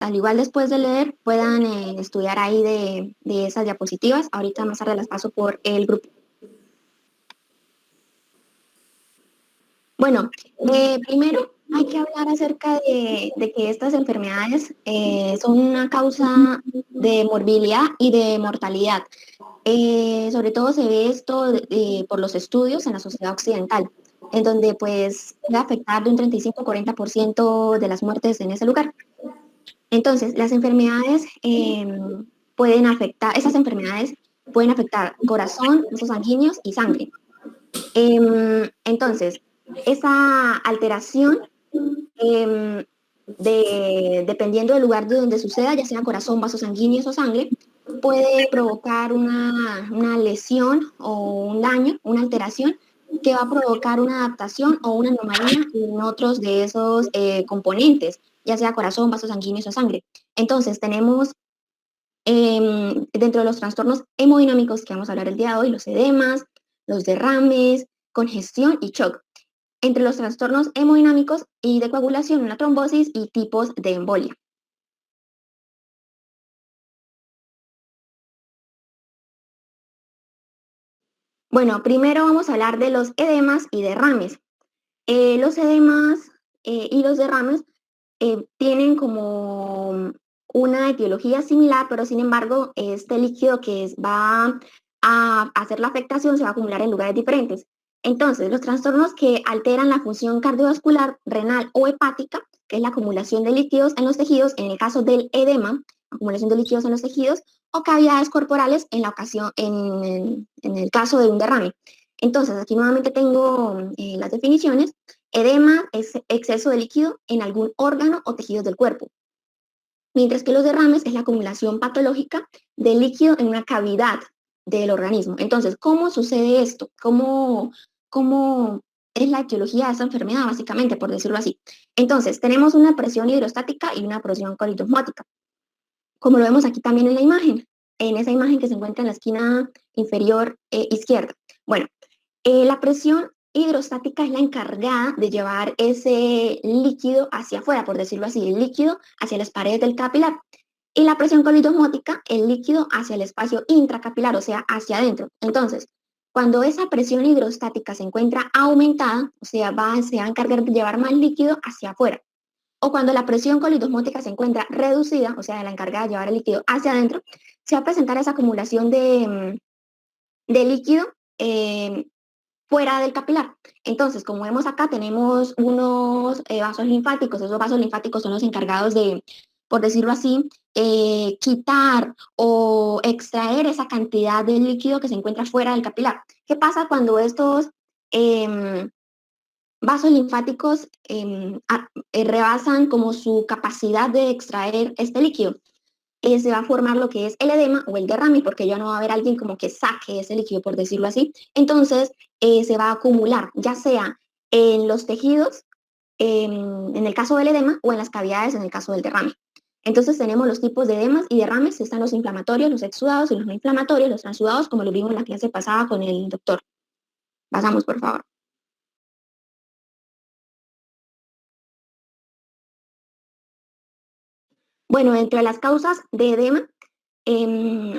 al igual después de leer, puedan estudiar ahí de esas diapositivas. Ahorita más tarde las paso por el grupo. Bueno, primero hay que hablar acerca de que estas enfermedades son una causa de morbilidad y de mortalidad. Sobre todo se ve esto por los estudios en la sociedad occidental, en donde pues puede afectar de un 35-40% de las muertes en ese lugar. Entonces, las enfermedades pueden afectar, esas enfermedades pueden afectar corazón, vasos sanguíneos y sangre. Entonces, esa alteración, dependiendo del lugar de donde suceda, ya sea corazón, vasos sanguíneos o sangre, puede provocar una lesión o un daño, una alteración que va a provocar una adaptación o una anomalía en otros de esos componentes, ya sea corazón, vasos sanguíneos o sangre. Entonces, tenemos dentro de los trastornos hemodinámicos que vamos a hablar el día de hoy, los edemas, los derrames, congestión y shock. Entre los trastornos hemodinámicos y de coagulación, una trombosis y tipos de embolia. Bueno, primero vamos a hablar de los edemas y derrames. Los edemas y los derrames tienen como una etiología similar, pero sin embargo, este líquido va a hacer la afectación se va a acumular en lugares diferentes. Entonces, los trastornos que alteran la función cardiovascular, renal o hepática, que es la acumulación de líquidos en los tejidos, en el caso del edema, acumulación de líquidos en los tejidos, o cavidades corporales en la ocasión, en el caso de un derrame. Entonces, aquí nuevamente tengo las definiciones. Edema es exceso de líquido en algún órgano o tejido del cuerpo, mientras que los derrames es la acumulación patológica de líquido en una cavidad del organismo. Entonces, ¿cómo sucede esto? ¿Cómo es la etiología de esta enfermedad, básicamente, por decirlo así? Entonces, tenemos una presión hidrostática y una presión coritosmótica, como lo vemos aquí también en la imagen, en esa imagen que se encuentra en la esquina inferior izquierda. Bueno, la presión hidrostática es la encargada de llevar ese líquido hacia afuera, por decirlo así, el líquido hacia las paredes del capilar. Y la presión colitosmótica, el líquido hacia el espacio intracapilar, o sea, hacia adentro. Entonces, cuando esa presión hidrostática se encuentra aumentada, o sea, se va a encargar de llevar más líquido hacia afuera. O cuando la presión colitosmótica se encuentra reducida, o sea, la encargada de llevar el líquido hacia adentro, se va a presentar esa acumulación de líquido eh, fuera del capilar. Entonces, como vemos acá, tenemos unos vasos linfáticos. Esos vasos linfáticos son los encargados de, por decirlo así, quitar o extraer esa cantidad de líquido que se encuentra fuera del capilar. ¿Qué pasa cuando estos vasos linfáticos rebasan como su capacidad de extraer este líquido? Se va a formar lo que es el edema o el derrame, porque ya no va a haber alguien como que saque ese líquido, por decirlo así. Entonces, se va a acumular, ya sea en los tejidos, en el caso del edema, o en las cavidades, en el caso del derrame. Entonces, tenemos los tipos de edemas y derrames. Están los inflamatorios, los exudados y los no inflamatorios, los transudados, como lo vimos en la clase pasada con el doctor. Pasamos, por favor. Bueno, entre las causas de edema,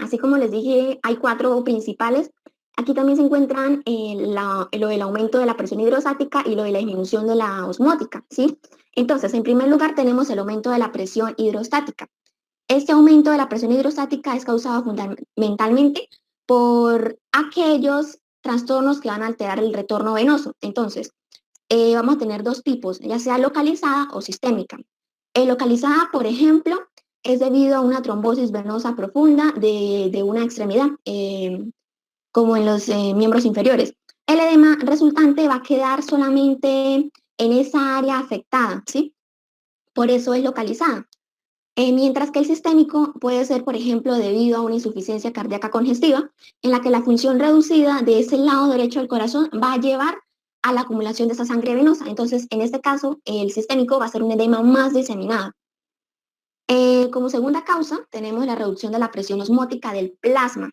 así como les dije, hay 4 principales. Aquí también se encuentran lo del aumento de la presión hidrostática y lo de la disminución de la osmótica, ¿sí? Entonces, en primer lugar, tenemos el aumento de la presión hidrostática. Este aumento de la presión hidrostática es causado fundamentalmente por aquellos trastornos que van a alterar el retorno venoso. Entonces, vamos a tener 2 tipos, ya sea localizada o sistémica. Localizada, por ejemplo, es debido a una trombosis venosa profunda de una extremidad, como en los miembros inferiores. El edema resultante va a quedar solamente en esa área afectada, ¿sí? Por eso es localizada. Mientras que el sistémico puede ser, por ejemplo, debido a una insuficiencia cardíaca congestiva, en la que la función reducida de ese lado derecho del corazón va a llevar a la acumulación de esa sangre venosa. Entonces, en este caso, el sistémico va a ser un edema más diseminado. Como segunda causa, tenemos la reducción de la presión osmótica del plasma.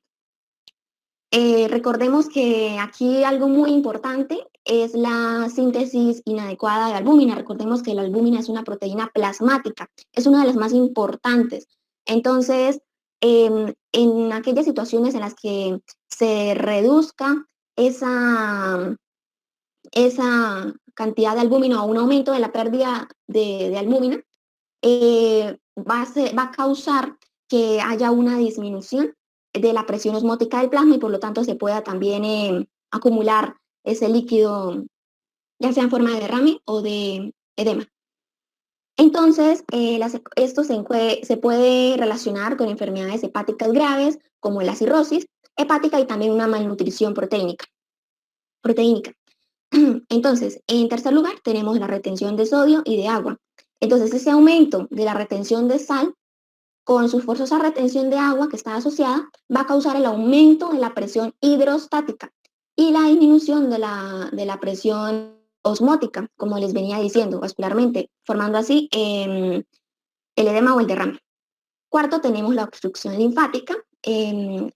Recordemos que aquí algo muy importante es la síntesis inadecuada de albúmina. Recordemos que la albúmina es una proteína plasmática, es una de las más importantes. Entonces, en aquellas situaciones en las que se reduzca esa, esa cantidad de albúmina o un aumento de la pérdida de albúmina, va a causar que haya una disminución de la presión osmótica del plasma y por lo tanto se pueda también acumular ese líquido, ya sea en forma de derrame o de edema. Entonces, esto se puede relacionar con enfermedades hepáticas graves como la cirrosis hepática y también una malnutrición proteínica. Entonces, en tercer lugar, tenemos la retención de sodio y de agua. Entonces, ese aumento de la retención de sal con su forzosa retención de agua que está asociada, va a causar el aumento de la presión hidrostática y la disminución de la presión osmótica, como les venía diciendo, vascularmente, formando así el edema o el derrame. Cuarto, tenemos la obstrucción linfática.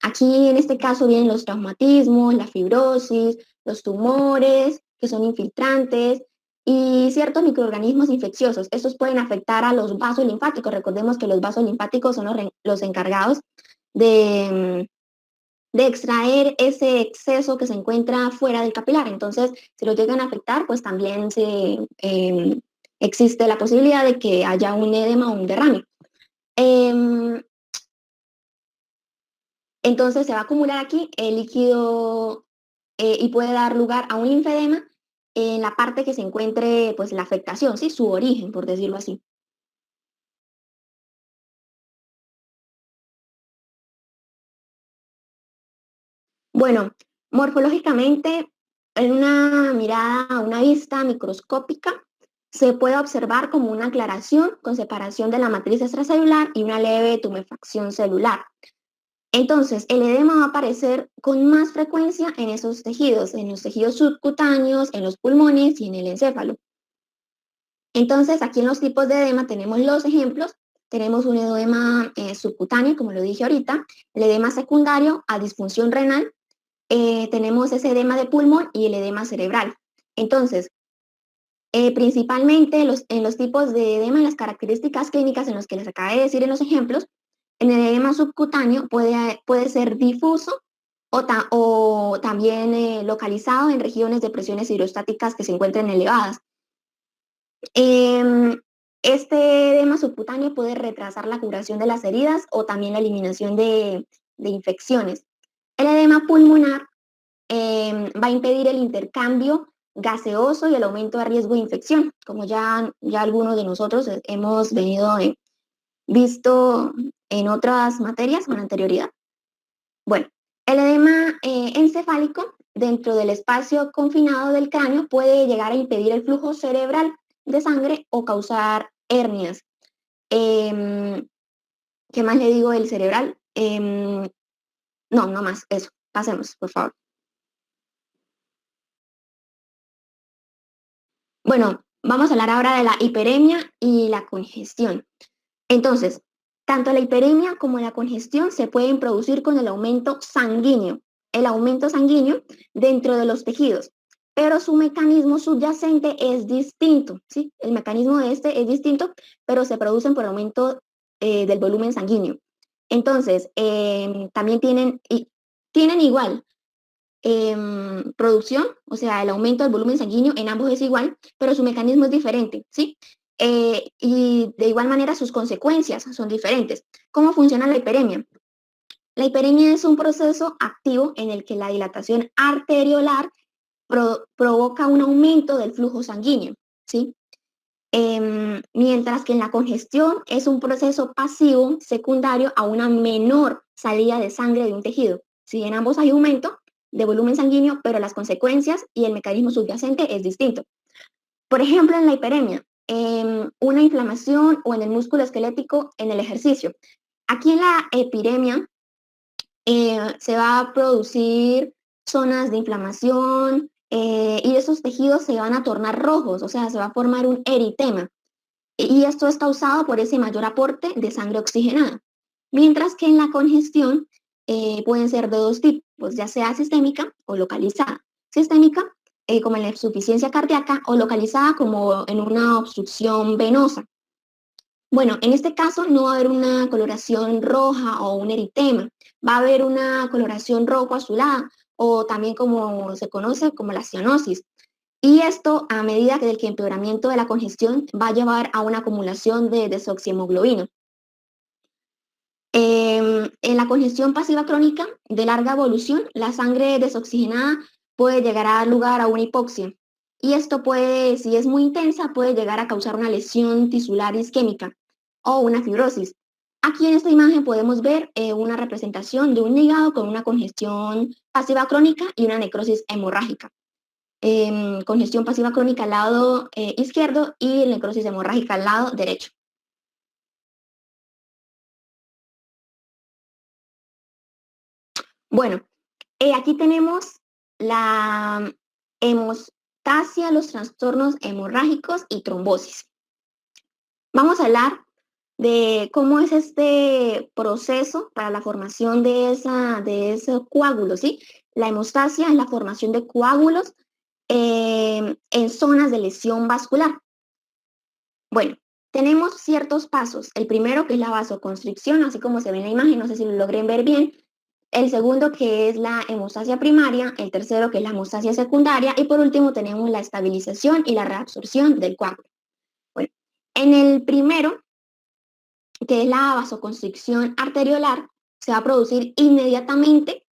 Aquí en este caso vienen los traumatismos, la fibrosis, los tumores, que son infiltrantes, y ciertos microorganismos infecciosos. Estos pueden afectar a los vasos linfáticos. Recordemos que los vasos linfáticos son los encargados de, de extraer ese exceso que se encuentra fuera del capilar. Entonces, si lo llegan a afectar, pues también existe la posibilidad de que haya un edema o un derrame. Entonces se va a acumular aquí el líquido y puede dar lugar a un linfedema en la parte que se encuentre pues la afectación, ¿sí? Su origen, por decirlo así. Bueno, morfológicamente, en una mirada, a una vista microscópica, se puede observar como una aclaración con separación de la matriz extracelular y una leve tumefacción celular. Entonces, el edema va a aparecer con más frecuencia en esos tejidos, en los tejidos subcutáneos, en los pulmones y en el encéfalo. Entonces, aquí en los tipos de edema tenemos los ejemplos. Tenemos un edema subcutáneo, como lo dije ahorita, el edema secundario a disfunción renal, tenemos ese edema de pulmón y el edema cerebral. Entonces, principalmente en los tipos de edema y las características clínicas en los que les acabé de decir en los ejemplos, en el edema subcutáneo puede ser difuso o también localizado en regiones de presiones hidrostáticas que se encuentren elevadas. Este edema subcutáneo puede retrasar la curación de las heridas o también la eliminación de infecciones. El edema pulmonar va a impedir el intercambio gaseoso y el aumento de riesgo de infección, como ya algunos de nosotros hemos venido visto en otras materias con anterioridad. Bueno, el edema encefálico dentro del espacio confinado del cráneo puede llegar a impedir el flujo cerebral de sangre o causar hernias. ¿Qué más le digo del cerebral? No más, eso. Pasemos, por favor. Bueno, vamos a hablar ahora de la hiperemia y la congestión. Entonces, tanto la hiperemia como la congestión se pueden producir con el aumento sanguíneo dentro de los tejidos, pero su mecanismo subyacente es distinto, ¿sí? El mecanismo de este es distinto, pero se producen por aumento del volumen sanguíneo. Entonces, también tienen igual producción, o sea, el aumento del volumen sanguíneo en ambos es igual, pero su mecanismo es diferente, ¿sí? Y de igual manera sus consecuencias son diferentes. ¿Cómo funciona la hiperemia? La hiperemia es un proceso activo en el que la dilatación arteriolar provoca un aumento del flujo sanguíneo, ¿sí? Mientras que en la congestión es un proceso pasivo secundario a una menor salida de sangre de un tejido. ¿Sí? En ambos hay aumento de volumen sanguíneo, pero las consecuencias y el mecanismo subyacente es distinto. Por ejemplo, en la hiperemia, una inflamación o en el músculo esquelético en el ejercicio. Aquí en la epidemia se va a producir zonas de inflamación y esos tejidos se van a tornar rojos, o sea, se va a formar un eritema. Y esto es causado por ese mayor aporte de sangre oxigenada. Mientras que en la congestión pueden ser de dos tipos, ya sea sistémica o localizada. Sistémica, como en la insuficiencia cardíaca, o localizada como en una obstrucción venosa. Bueno, en este caso no va a haber una coloración roja o un eritema, va a haber una coloración rojo-azulada o también como se conoce como la cianosis. Y esto, a medida que el empeoramiento de la congestión va a llevar a una acumulación de desoxihemoglobina. En la congestión pasiva crónica de larga evolución, la sangre desoxigenada puede llegar a dar lugar a una hipoxia. Y esto puede, si es muy intensa, puede llegar a causar una lesión tisular isquémica o una fibrosis. Aquí en esta imagen podemos ver una representación de un hígado con una congestión pasiva crónica y una necrosis hemorrágica. Congestión pasiva crónica al lado izquierdo y necrosis hemorrágica al lado derecho. Bueno, aquí tenemos la hemostasia, los trastornos hemorrágicos y trombosis. Vamos a hablar de cómo es este proceso para la formación de ese coágulo, ¿sí? La hemostasia es la formación de coágulos en zonas de lesión vascular. Bueno, tenemos ciertos pasos. El primero que es la vasoconstricción, así como se ve en la imagen, no sé si lo logren ver bien. El segundo que es la hemostasia primaria, el tercero que es la hemostasia secundaria y por último tenemos la estabilización y la reabsorción del coágulo. Bueno, en el primero, que es la vasoconstricción arteriolar, se va a producir inmediatamente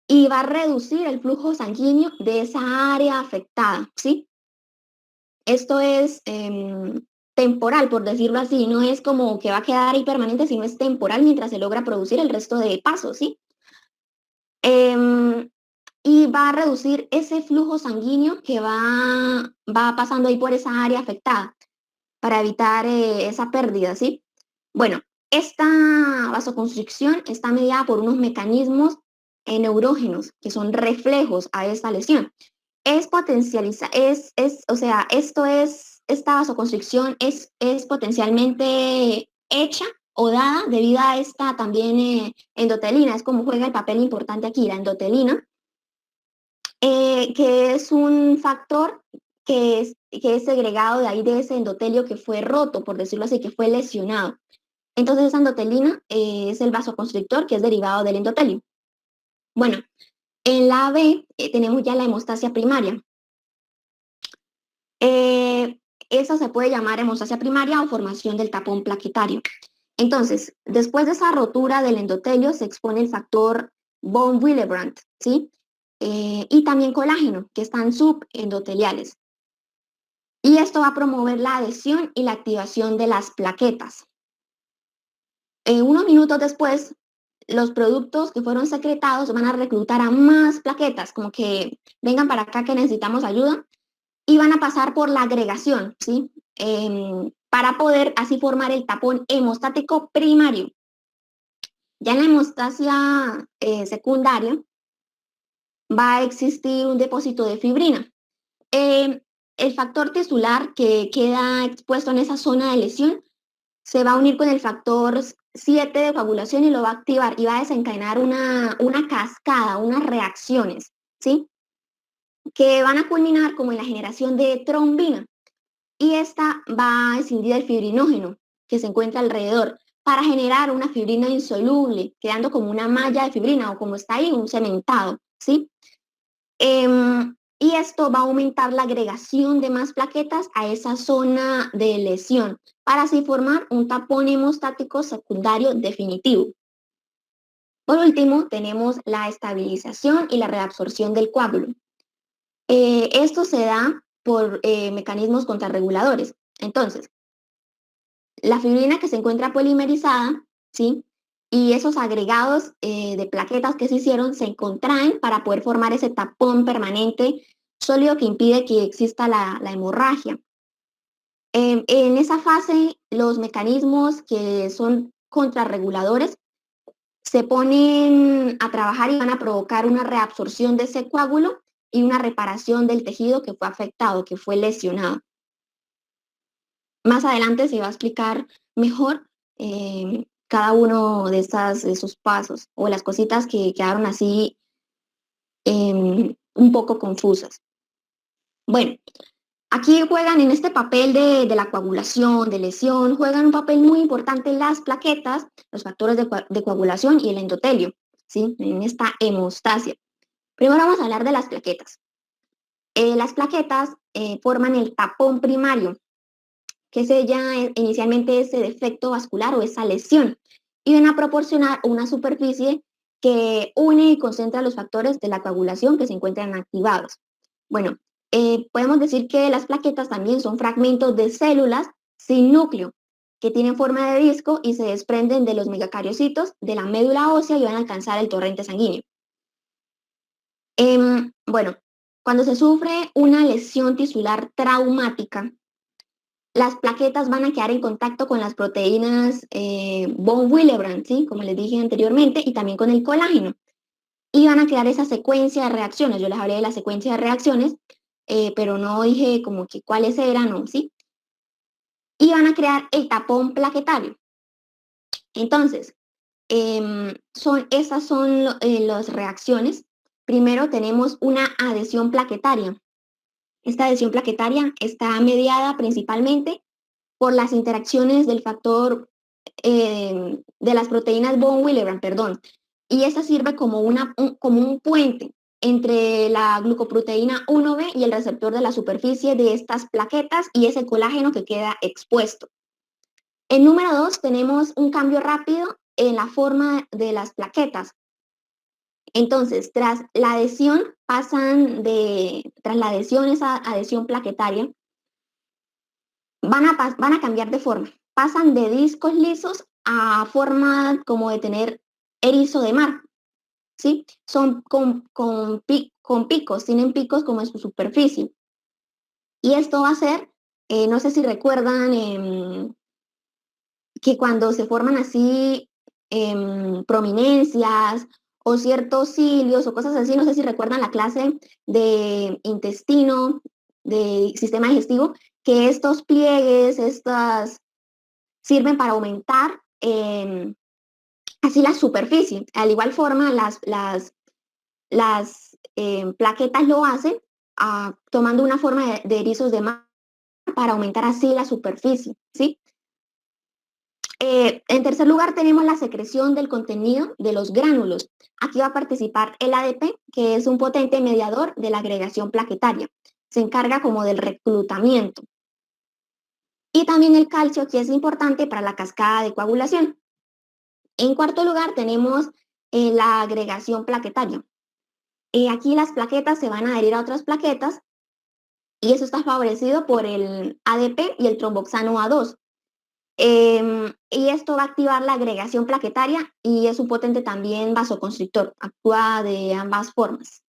y va a reducir el flujo sanguíneo de esa área afectada, ¿sí? Esto es temporal, por decirlo así, no es como que va a quedar ahí permanente, sino es temporal mientras se logra producir el resto de pasos, ¿sí? Em, y va a reducir ese flujo sanguíneo que va pasando ahí por esa área afectada para evitar esa pérdida, ¿sí? Bueno, esta vasoconstricción está mediada por unos mecanismos neurógenos que son reflejos a esta lesión. Es potencializa, o sea, esta vasoconstricción es potencialmente hecha o dada debido a esta también endotelina, es como juega el papel importante aquí, la endotelina, que es un factor que es segregado de ahí de ese endotelio que fue roto, por decirlo así, que fue lesionado. Entonces esa endotelina es el vasoconstrictor que es derivado del endotelio. Bueno, en la B tenemos ya la hemostasia primaria. Esa se puede llamar hemostasia primaria o formación del tapón plaquetario. Entonces, después de esa rotura del endotelio se expone el factor von Willebrand, ¿sí? Y también colágeno, que están subendoteliales. Y esto va a promover la adhesión y la activación de las plaquetas. Unos minutos después, los productos que fueron secretados van a reclutar a más plaquetas, como que vengan para acá que necesitamos ayuda, y van a pasar por la agregación, ¿sí? Para poder así formar el tapón hemostático primario. Ya en la hemostasia secundaria va a existir un depósito de fibrina. El factor tisular que queda expuesto en esa zona de lesión se va a unir con el factor 7 de coagulación y lo va a activar y va a desencadenar una cascada, unas reacciones, ¿sí? Que van a culminar como en la generación de trombina. Y esta va a escindir el fibrinógeno que se encuentra alrededor para generar una fibrina insoluble, quedando como una malla de fibrina o como está ahí, un cementado, ¿sí? Y esto va a aumentar la agregación de más plaquetas a esa zona de lesión para así formar un tapón hemostático secundario definitivo. Por último, tenemos la estabilización y la reabsorción del coágulo. Esto se da por mecanismos contrarreguladores. Entonces, la fibrina que se encuentra polimerizada, ¿sí? Y esos agregados de plaquetas que se hicieron se contraen para poder formar ese tapón permanente sólido que impide que exista la hemorragia. En esa fase, los mecanismos que son contrarreguladores se ponen a trabajar y van a provocar una reabsorción de ese coágulo y una reparación del tejido que fue afectado, que fue lesionado. Más adelante se va a explicar mejor cada uno de esos pasos o las cositas que quedaron así un poco confusas. Bueno, aquí juegan en este papel de la coagulación, de lesión, juegan un papel muy importante las plaquetas, los factores de coagulación y el endotelio, ¿sí? En esta hemostasia. Primero vamos a hablar de las plaquetas. Las plaquetas forman el tapón primario, que es ya inicialmente ese defecto vascular o esa lesión, y van a proporcionar una superficie que une y concentra los factores de la coagulación que se encuentran activados. Bueno, podemos decir que las plaquetas también son fragmentos de células sin núcleo, que tienen forma de disco y se desprenden de los megacariocitos de la médula ósea y van a alcanzar el torrente sanguíneo. Bueno, cuando se sufre una lesión tisular traumática, las plaquetas van a quedar en contacto con las proteínas von Willebrand, ¿sí? Como les dije anteriormente, y también con el colágeno. Y van a crear esa secuencia de reacciones. Yo les hablé de la secuencia de reacciones, pero no dije como que cuáles eran, ¿no? ¿Sí? Y van a crear el tapón plaquetario. Entonces, esas son las reacciones. Primero tenemos una adhesión plaquetaria. Esta adhesión plaquetaria está mediada principalmente por las interacciones del factor de las proteínas von Willebrand, perdón, y esta sirve como, como un puente entre la glucoproteína 1B y el receptor de la superficie de estas plaquetas y ese colágeno que queda expuesto. En número 2 tenemos un cambio rápido en la forma de las plaquetas. Entonces, tras la adhesión, esa adhesión plaquetaria, van a cambiar de forma. Pasan de discos lisos a forma como de tener erizo de mar, ¿sí? Son con picos, tienen picos como en su superficie. Y esto va a ser, no sé si recuerdan que cuando se forman así prominencias o ciertos cilios o cosas así, no sé si recuerdan la clase de intestino, de sistema digestivo, que estos pliegues, estas sirven para aumentar así la superficie. Al igual forma, las plaquetas lo hacen tomando una forma de erizos de mar para aumentar así la superficie, ¿sí? En tercer lugar, tenemos la secreción del contenido de los gránulos. Aquí va a participar el ADP, que es un potente mediador de la agregación plaquetaria. Se encarga como del reclutamiento. Y también el calcio, que es importante para la cascada de coagulación. En cuarto lugar, tenemos la agregación plaquetaria. Aquí las plaquetas se van a adherir a otras plaquetas y eso está favorecido por el ADP y el tromboxano A2. Y esto va a activar la agregación plaquetaria y es un potente también vasoconstrictor, actúa de ambas formas.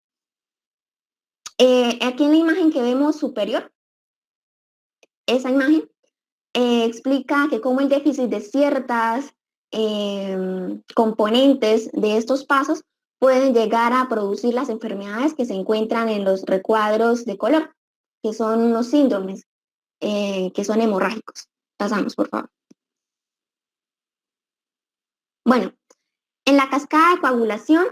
Aquí en la imagen que vemos superior, esa imagen explica que como el déficit de ciertas componentes de estos pasos pueden llegar a producir las enfermedades que se encuentran en los recuadros de color, que son unos síndromes que son hemorrágicos. Pasamos, por favor. Bueno, en la cascada de coagulación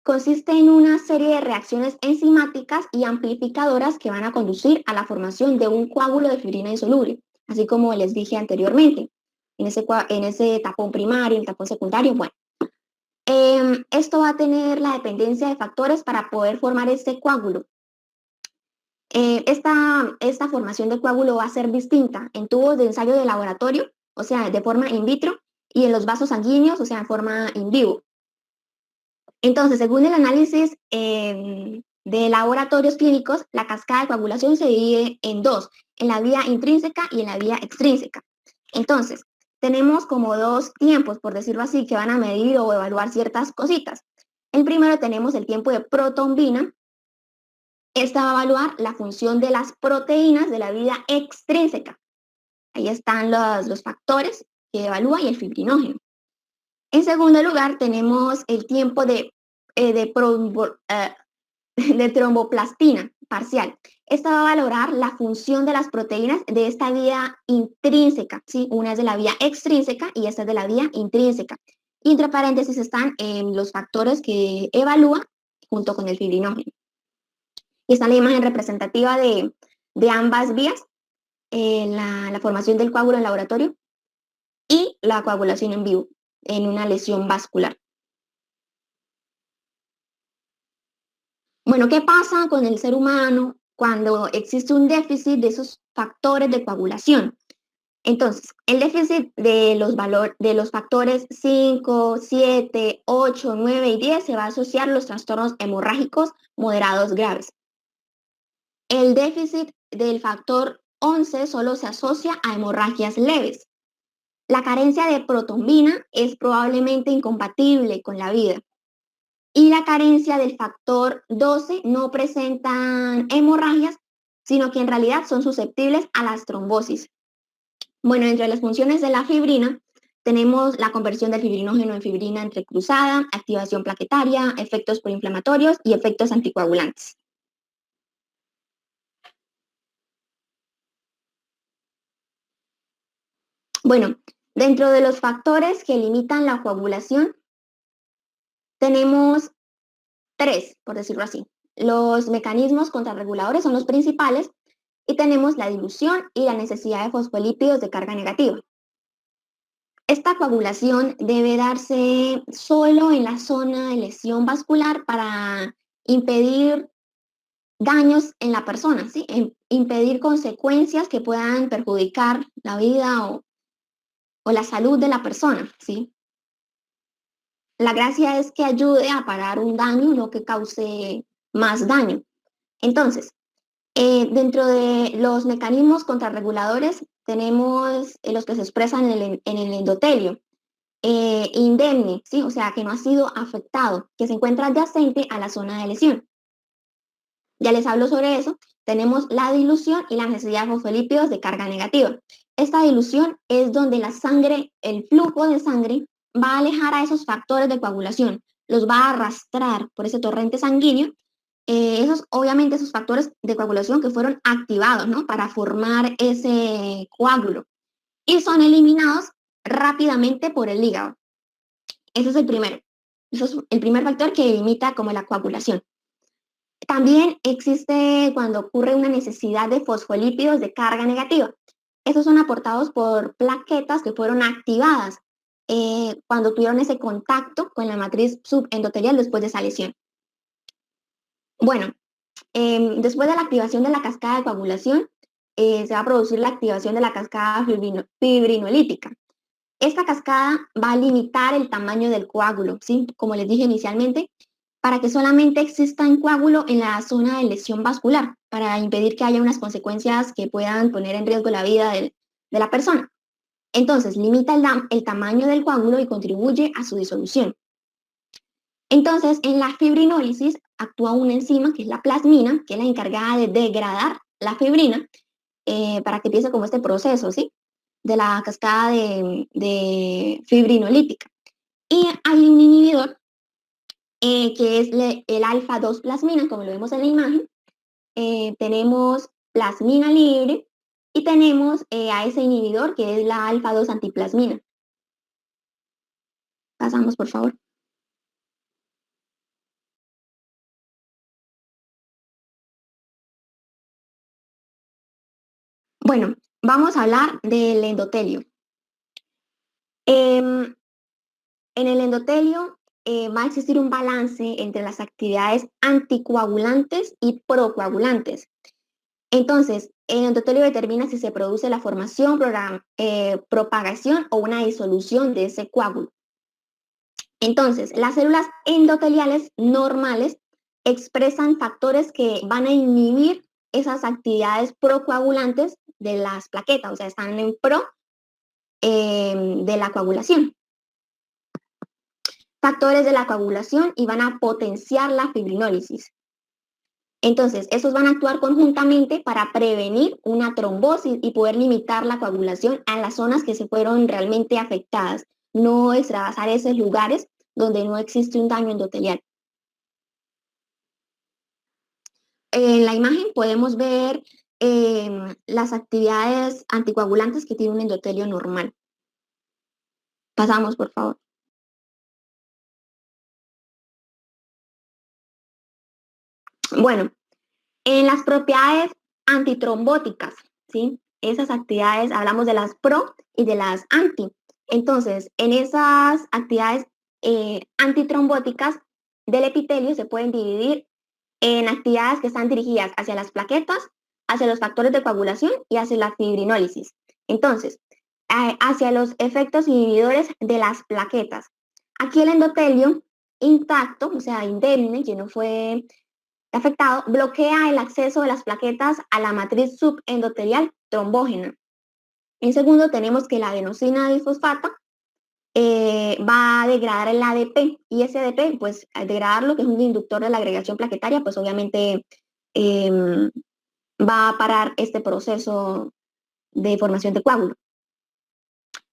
consiste en una serie de reacciones enzimáticas y amplificadoras que van a conducir a la formación de un coágulo de fibrina insoluble, así como les dije anteriormente, en ese tapón primario, el tapón secundario. Bueno, esto va a tener la dependencia de factores para poder formar este coágulo. Esta formación de coágulo va a ser distinta en tubos de ensayo de laboratorio, o sea, de forma in vitro, y en los vasos sanguíneos, o sea, en forma in vivo. Entonces, según el análisis de laboratorios clínicos, la cascada de coagulación se divide en dos, en la vía intrínseca y en la vía extrínseca. Entonces, tenemos como dos tiempos, por decirlo así, que van a medir o evaluar ciertas cositas. El primero tenemos el tiempo de protombina. Esta va a evaluar la función de las proteínas de la vía extrínseca. Ahí están los factores que evalúa y el fibrinógeno. En segundo lugar, tenemos el tiempo de, de tromboplastina parcial. Esta va a valorar la función de las proteínas de esta vía intrínseca, ¿sí? Una es de la vía extrínseca y esta es de la vía intrínseca. Y entre paréntesis están los factores que evalúa junto con el fibrinógeno. Y está la imagen representativa de ambas vías, la formación del coágulo en laboratorio y la coagulación en vivo en una lesión vascular. Bueno, ¿qué pasa con el ser humano cuando existe un déficit de esos factores de coagulación? Entonces, el déficit de de los factores 5, 7, 8, 9 y 10 se va a asociar a los trastornos hemorrágicos moderados graves. El déficit del factor 11 solo se asocia a hemorragias leves. La carencia de protombina es probablemente incompatible con la vida. Y la carencia del factor 12 no presentan hemorragias, sino que en realidad son susceptibles a las trombosis. Bueno, entre las funciones de la fibrina tenemos la conversión del fibrinógeno en fibrina entrecruzada, activación plaquetaria, efectos proinflamatorios y efectos anticoagulantes. Bueno, dentro de los factores que limitan la coagulación, tenemos tres, por decirlo así. Los mecanismos contrarreguladores son los principales y tenemos la dilución y la necesidad de fosfolípidos de carga negativa. Esta coagulación debe darse solo en la zona de lesión vascular para impedir daños en la persona, ¿sí? Impedir consecuencias que puedan perjudicar la vida o la salud de la persona, ¿sí? La gracia es que ayude a parar un daño, no que cause más daño. Entonces, dentro de los mecanismos contrarreguladores tenemos los que se expresan en el endotelio. Indemne, ¿sí? O sea, que no ha sido afectado, que se encuentra adyacente a la zona de lesión. Ya les hablo sobre eso. Tenemos la dilución y la necesidad de fosfolípidos de carga negativa. Esta dilución es donde la sangre, el flujo de sangre, va a alejar a esos factores de coagulación, los va a arrastrar por ese torrente sanguíneo. Obviamente, esos factores de coagulación que fueron activados, ¿no? Para formar ese coágulo y son eliminados rápidamente por el hígado. Ese es el primero. Eso es el primer factor que limita como la coagulación. También existe cuando ocurre una necesidad de fosfolípidos de carga negativa. Estos son aportados por plaquetas que fueron activadas cuando tuvieron ese contacto con la matriz subendotelial después de esa lesión. Bueno, después de la activación de la cascada de coagulación, se va a producir la activación de la cascada fibrinolítica. Esta cascada va a limitar el tamaño del coágulo, ¿sí? Como les dije inicialmente, para que solamente exista un coágulo en la zona de lesión vascular, para impedir que haya unas consecuencias que puedan poner en riesgo la vida de la persona. Entonces, limita el tamaño del coágulo y contribuye a su disolución. Entonces, en la fibrinólisis actúa una enzima que es la plasmina, que es la encargada de degradar la fibrina para que empiece como este proceso, ¿sí? De la cascada de fibrinolítica. Y hay un inhibidor que es el alfa-2 plasmina, como lo vemos en la imagen. Tenemos plasmina libre y tenemos a ese inhibidor que es la alfa-2 antiplasmina. Pasamos, por favor. Bueno, vamos a hablar del endotelio. En el endotelio va a existir un balance entre las actividades anticoagulantes y procoagulantes. Entonces, el endotelio determina si se produce la formación, propagación o una disolución de ese coágulo. Entonces, las células endoteliales normales expresan factores que van a inhibir esas actividades procoagulantes de las plaquetas, o sea, están en pro de la coagulación. Factores de la coagulación y van a potenciar la fibrinólisis. Entonces, esos van a actuar conjuntamente para prevenir una trombosis y poder limitar la coagulación a las zonas que se fueron realmente afectadas, no extravasar esos lugares donde no existe un daño endotelial. En la imagen podemos ver las actividades anticoagulantes que tiene un endotelio normal. Pasamos, por favor. Bueno, en las propiedades antitrombóticas, ¿sí? Esas actividades, hablamos de las pro y de las anti. Entonces, en esas actividades antitrombóticas del epitelio se pueden dividir en actividades que están dirigidas hacia las plaquetas, hacia los factores de coagulación y hacia la fibrinólisis. Entonces, hacia los efectos inhibidores de las plaquetas. Aquí el endotelio intacto, o sea, indemne, que no fue afectado, bloquea el acceso de las plaquetas a la matriz subendotelial trombógena. En segundo, tenemos que la adenosina difosfata va a degradar el ADP y ese ADP, pues al degradarlo, que es un inductor de la agregación plaquetaria, pues obviamente va a parar este proceso de formación de coágulo.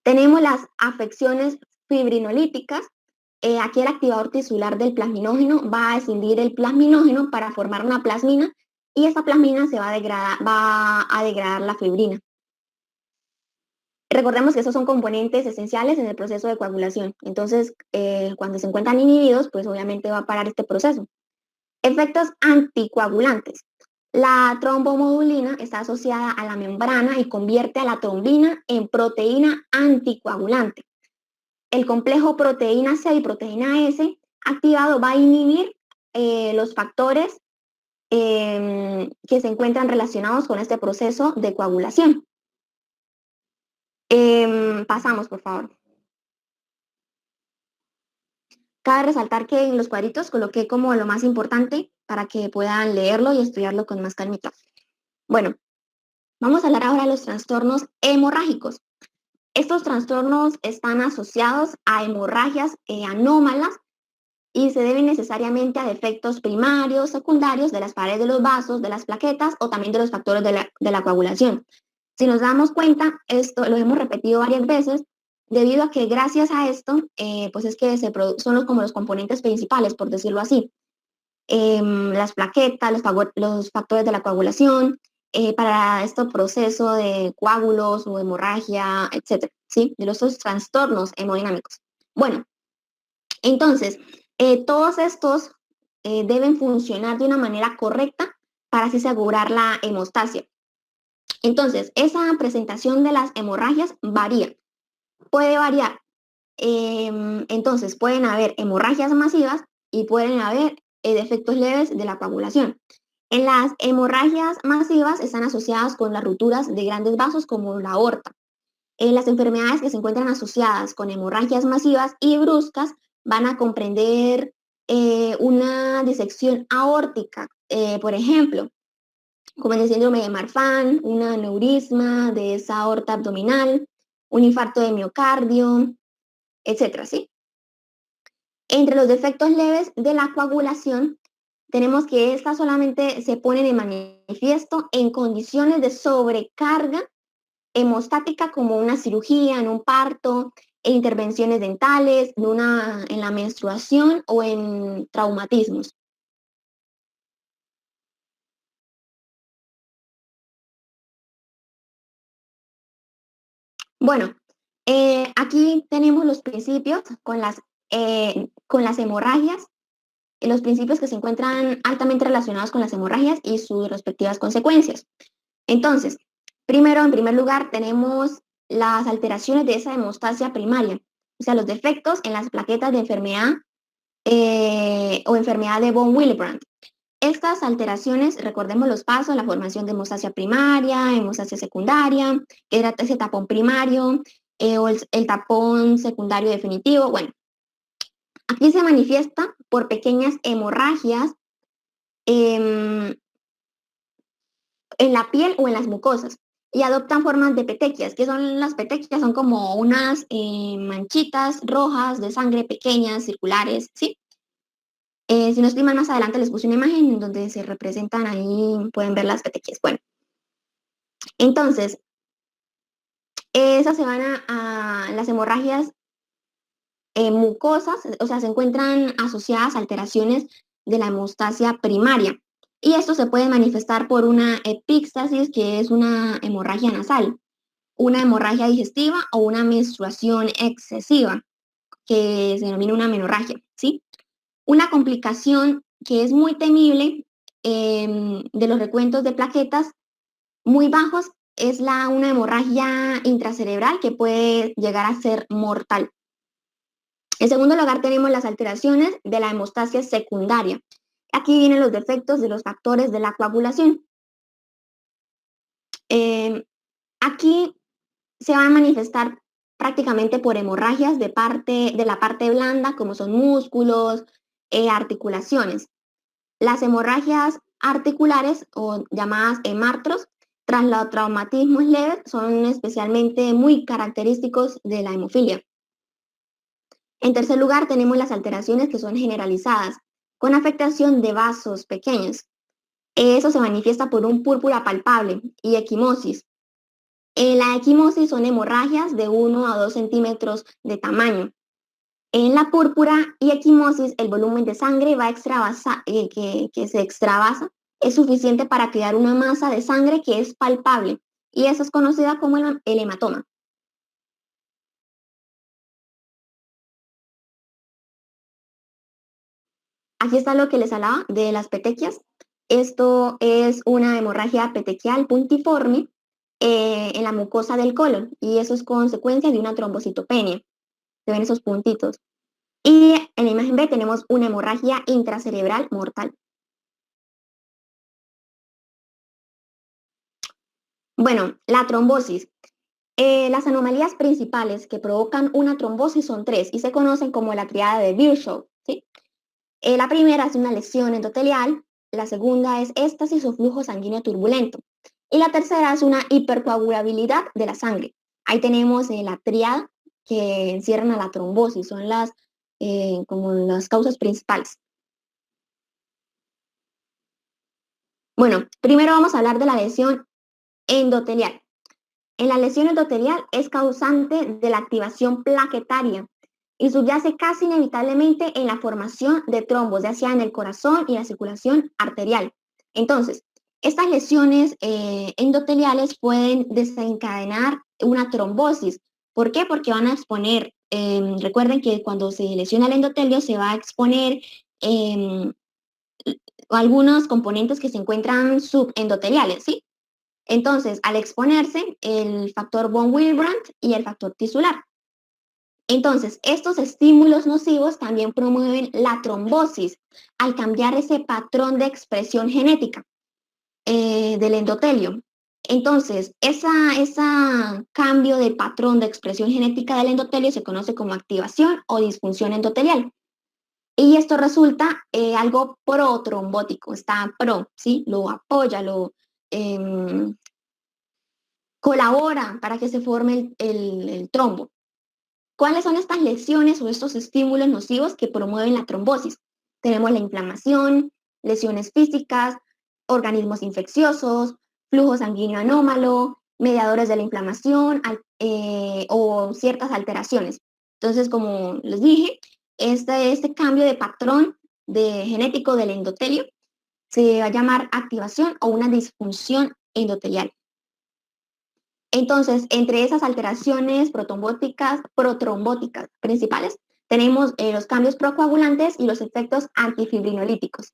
Tenemos las afecciones fibrinolíticas. Aquí el activador tisular del plasminógeno va a escindir el plasminógeno para formar una plasmina y esa plasmina se va a degradar la fibrina. Recordemos que esos son componentes esenciales en el proceso de coagulación. Entonces, cuando se encuentran inhibidos, pues obviamente va a parar este proceso. Efectos anticoagulantes. La trombomodulina está asociada a la membrana y convierte a la trombina en proteína anticoagulante. El complejo proteína C y proteína S activado va a inhibir los factores que se encuentran relacionados con este proceso de coagulación. Pasamos, por favor. Cabe resaltar que en los cuadritos coloqué como lo más importante para que puedan leerlo y estudiarlo con más calmita. Bueno, vamos a hablar ahora de los trastornos hemorrágicos. Estos trastornos están asociados a hemorragias anómalas y se deben necesariamente a defectos primarios, secundarios de las paredes de los vasos, de las plaquetas o también de los factores de la coagulación. Si nos damos cuenta, esto lo hemos repetido varias veces, debido a que gracias a esto, pues es que son como los componentes principales, por decirlo así. Las plaquetas, los factores de la coagulación, para este proceso de coágulos o hemorragia, etcétera, ¿sí? De los trastornos hemodinámicos. Bueno, entonces, todos estos deben funcionar de una manera correcta para así asegurar la hemostasia. Entonces, esa presentación de las hemorragias varía, puede variar. Entonces, pueden haber hemorragias masivas y pueden haber defectos leves de la coagulación. En las hemorragias masivas están asociadas con las rupturas de grandes vasos como la aorta. Las enfermedades que se encuentran asociadas con hemorragias masivas y bruscas van a comprender una disección aórtica, por ejemplo, como el síndrome de Marfan, un aneurisma de esa aorta abdominal, un infarto de miocardio, etcétera, ¿sí? Entre los defectos leves de la coagulación, tenemos que estas solamente se ponen de manifiesto en condiciones de sobrecarga hemostática como una cirugía, en un parto, en intervenciones dentales, en la menstruación o en traumatismos. Bueno, aquí tenemos los principios con las hemorragias, los principios que se encuentran altamente relacionados con las hemorragias y sus respectivas consecuencias. Entonces, primero, en primer lugar, tenemos las alteraciones de esa hemostasia primaria, o sea, los defectos en las plaquetas de enfermedad o enfermedad de von Willebrand. Estas alteraciones, recordemos los pasos, la formación de hemostasia primaria, hemostasia secundaria, que era ese tapón primario o el tapón secundario definitivo. Bueno, aquí se manifiesta por pequeñas hemorragias en la piel o en las mucosas y adoptan formas de petequias. ¿Qué son las petequias? Son como unas manchitas rojas de sangre pequeñas, circulares, ¿sí? Si no estoy mal, más adelante les puse una imagen en donde se representan ahí, pueden ver las petequias. Bueno, entonces, esas se van a las hemorragias mucosas, o sea, se encuentran asociadas a alteraciones de la hemostasia primaria. Y esto se puede manifestar por una epíxtasis, que es una hemorragia nasal, una hemorragia digestiva o una menstruación excesiva, que se denomina una menorragia, ¿sí? Una complicación que es muy temible de los recuentos de plaquetas muy bajos es una hemorragia intracerebral que puede llegar a ser mortal. En segundo lugar, tenemos las alteraciones de la hemostasia secundaria. Aquí vienen los defectos de los factores de la coagulación. Eh, Aquí se van a manifestar prácticamente por hemorragias de la parte blanda, como son músculos, articulaciones. Las hemorragias articulares o llamadas hemartros, tras los traumatismos leves, son especialmente muy característicos de la hemofilia. En tercer lugar, tenemos las alteraciones que son generalizadas, con afectación de vasos pequeños. Eso se manifiesta por un púrpura palpable y equimosis. En la equimosis son hemorragias de 1 a 2 centímetros de tamaño. En la púrpura y equimosis, el volumen de sangre que se extravasa es suficiente para crear una masa de sangre que es palpable, y eso es conocida como el hematoma. Aquí está lo que les hablaba de las petequias. Esto es una hemorragia petequial puntiforme en la mucosa del colon, y eso es consecuencia de una trombocitopenia. Se ven esos puntitos. Y en la imagen B tenemos una hemorragia intracerebral mortal. Bueno, la trombosis. Las anomalías principales que provocan una trombosis son tres y se conocen como la triada de Virchow, ¿sí? La primera es una lesión endotelial, la segunda es éstasis o flujo sanguíneo turbulento y la tercera es una hipercoagulabilidad de la sangre. Ahí tenemos la triada que encierran a la trombosis, son como las causas principales. Bueno, primero vamos a hablar de la lesión endotelial. En la lesión endotelial es causante de la activación plaquetaria y subyace casi inevitablemente en la formación de trombos, ya sea en el corazón y la circulación arterial. Entonces, estas lesiones endoteliales pueden desencadenar una trombosis. ¿Por qué? Porque van a exponer, recuerden que cuando se lesiona el endotelio se va a exponer eh, algunos componentes que se encuentran subendoteliales, ¿sí? Entonces, al exponerse, el factor von Willebrand y el factor tisular. Entonces, estos estímulos nocivos también promueven la trombosis al cambiar ese patrón de expresión genética del endotelio. Entonces, ese cambio de patrón de expresión genética del endotelio se conoce como activación o disfunción endotelial. Y esto resulta algo protrombótico, está pro, ¿sí? Lo apoya, eh, colabora para que se forme el trombo. ¿Cuáles son estas lesiones o estos estímulos nocivos que promueven la trombosis? Tenemos la inflamación, lesiones físicas, organismos infecciosos, flujo sanguíneo anómalo, mediadores de la inflamación o ciertas alteraciones. Entonces, como les dije, este cambio de patrón genético del endotelio se va a llamar activación o una disfunción endotelial. Entonces, entre esas alteraciones protrombóticas principales, tenemos los cambios procoagulantes y los efectos antifibrinolíticos.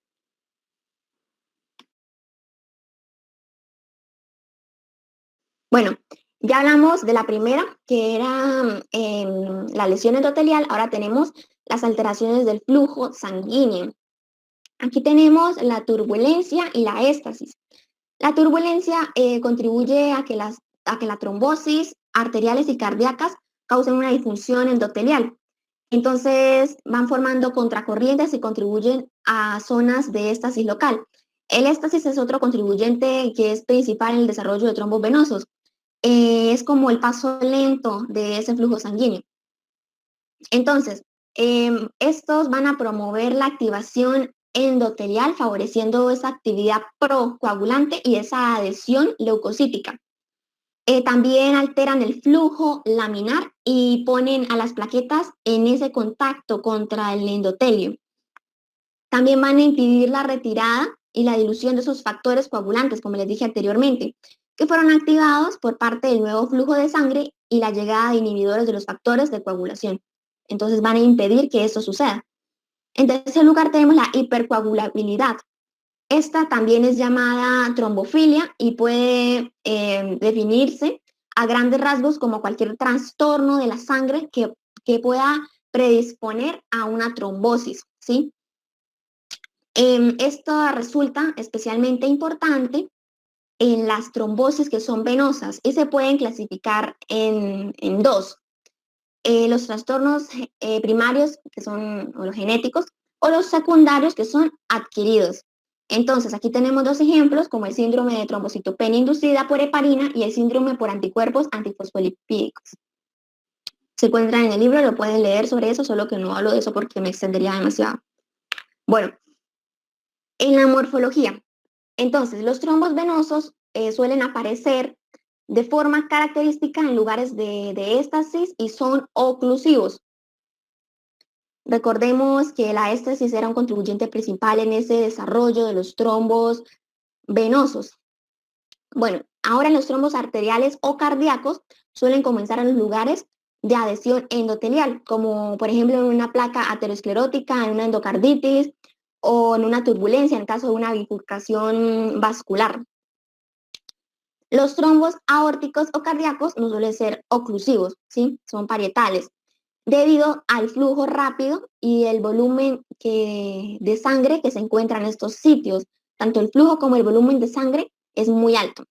Bueno, ya hablamos de la primera, que era la lesión endotelial. Ahora tenemos las alteraciones del flujo sanguíneo. Aquí tenemos la turbulencia y la éstasis. La turbulencia contribuye a que la trombosis arteriales y cardíacas causen una disfunción endotelial. Entonces van formando contracorrientes y contribuyen a zonas de éstasis local. El éstasis es otro contribuyente que es principal en el desarrollo de trombos venosos. Es como el paso lento de ese flujo sanguíneo. Entonces, estos van a promover la activación endotelial, favoreciendo esa actividad procoagulante y esa adhesión leucocítica. También alteran el flujo laminar y ponen a las plaquetas en ese contacto contra el endotelio. También van a impedir la retirada y la dilución de esos factores coagulantes, como les dije anteriormente, que fueron activados por parte del nuevo flujo de sangre y la llegada de inhibidores de los factores de coagulación. Entonces van a impedir que eso suceda. En tercer lugar tenemos la hipercoagulabilidad. Esta también es llamada trombofilia y puede definirse a grandes rasgos como cualquier trastorno de la sangre que pueda predisponer a una trombosis, ¿sí? Esto resulta especialmente importante en las trombosis que son venosas y se pueden clasificar en dos. Los trastornos primarios, que son o los genéticos, o los secundarios, que son adquiridos. Entonces, aquí tenemos dos ejemplos, como el síndrome de trombocitopenia inducida por heparina y el síndrome por anticuerpos antifosfolipídicos. Se encuentran en el libro, lo pueden leer sobre eso, solo que no hablo de eso porque me extendería demasiado. Bueno, en la morfología. Entonces, los trombos venosos suelen aparecer de forma característica en lugares de éstasis y son oclusivos. Recordemos que la éstasis era un contribuyente principal en ese desarrollo de los trombos venosos. Bueno, ahora los trombos arteriales o cardíacos suelen comenzar en los lugares de adhesión endotelial, como por ejemplo en una placa aterosclerótica, en una endocarditis o en una turbulencia en caso de una bifurcación vascular. Los trombos aórticos o cardíacos no suelen ser oclusivos, ¿sí? Son parietales, debido al flujo rápido y el volumen de sangre que se encuentra en estos sitios. Tanto el flujo como el volumen de sangre es muy alto.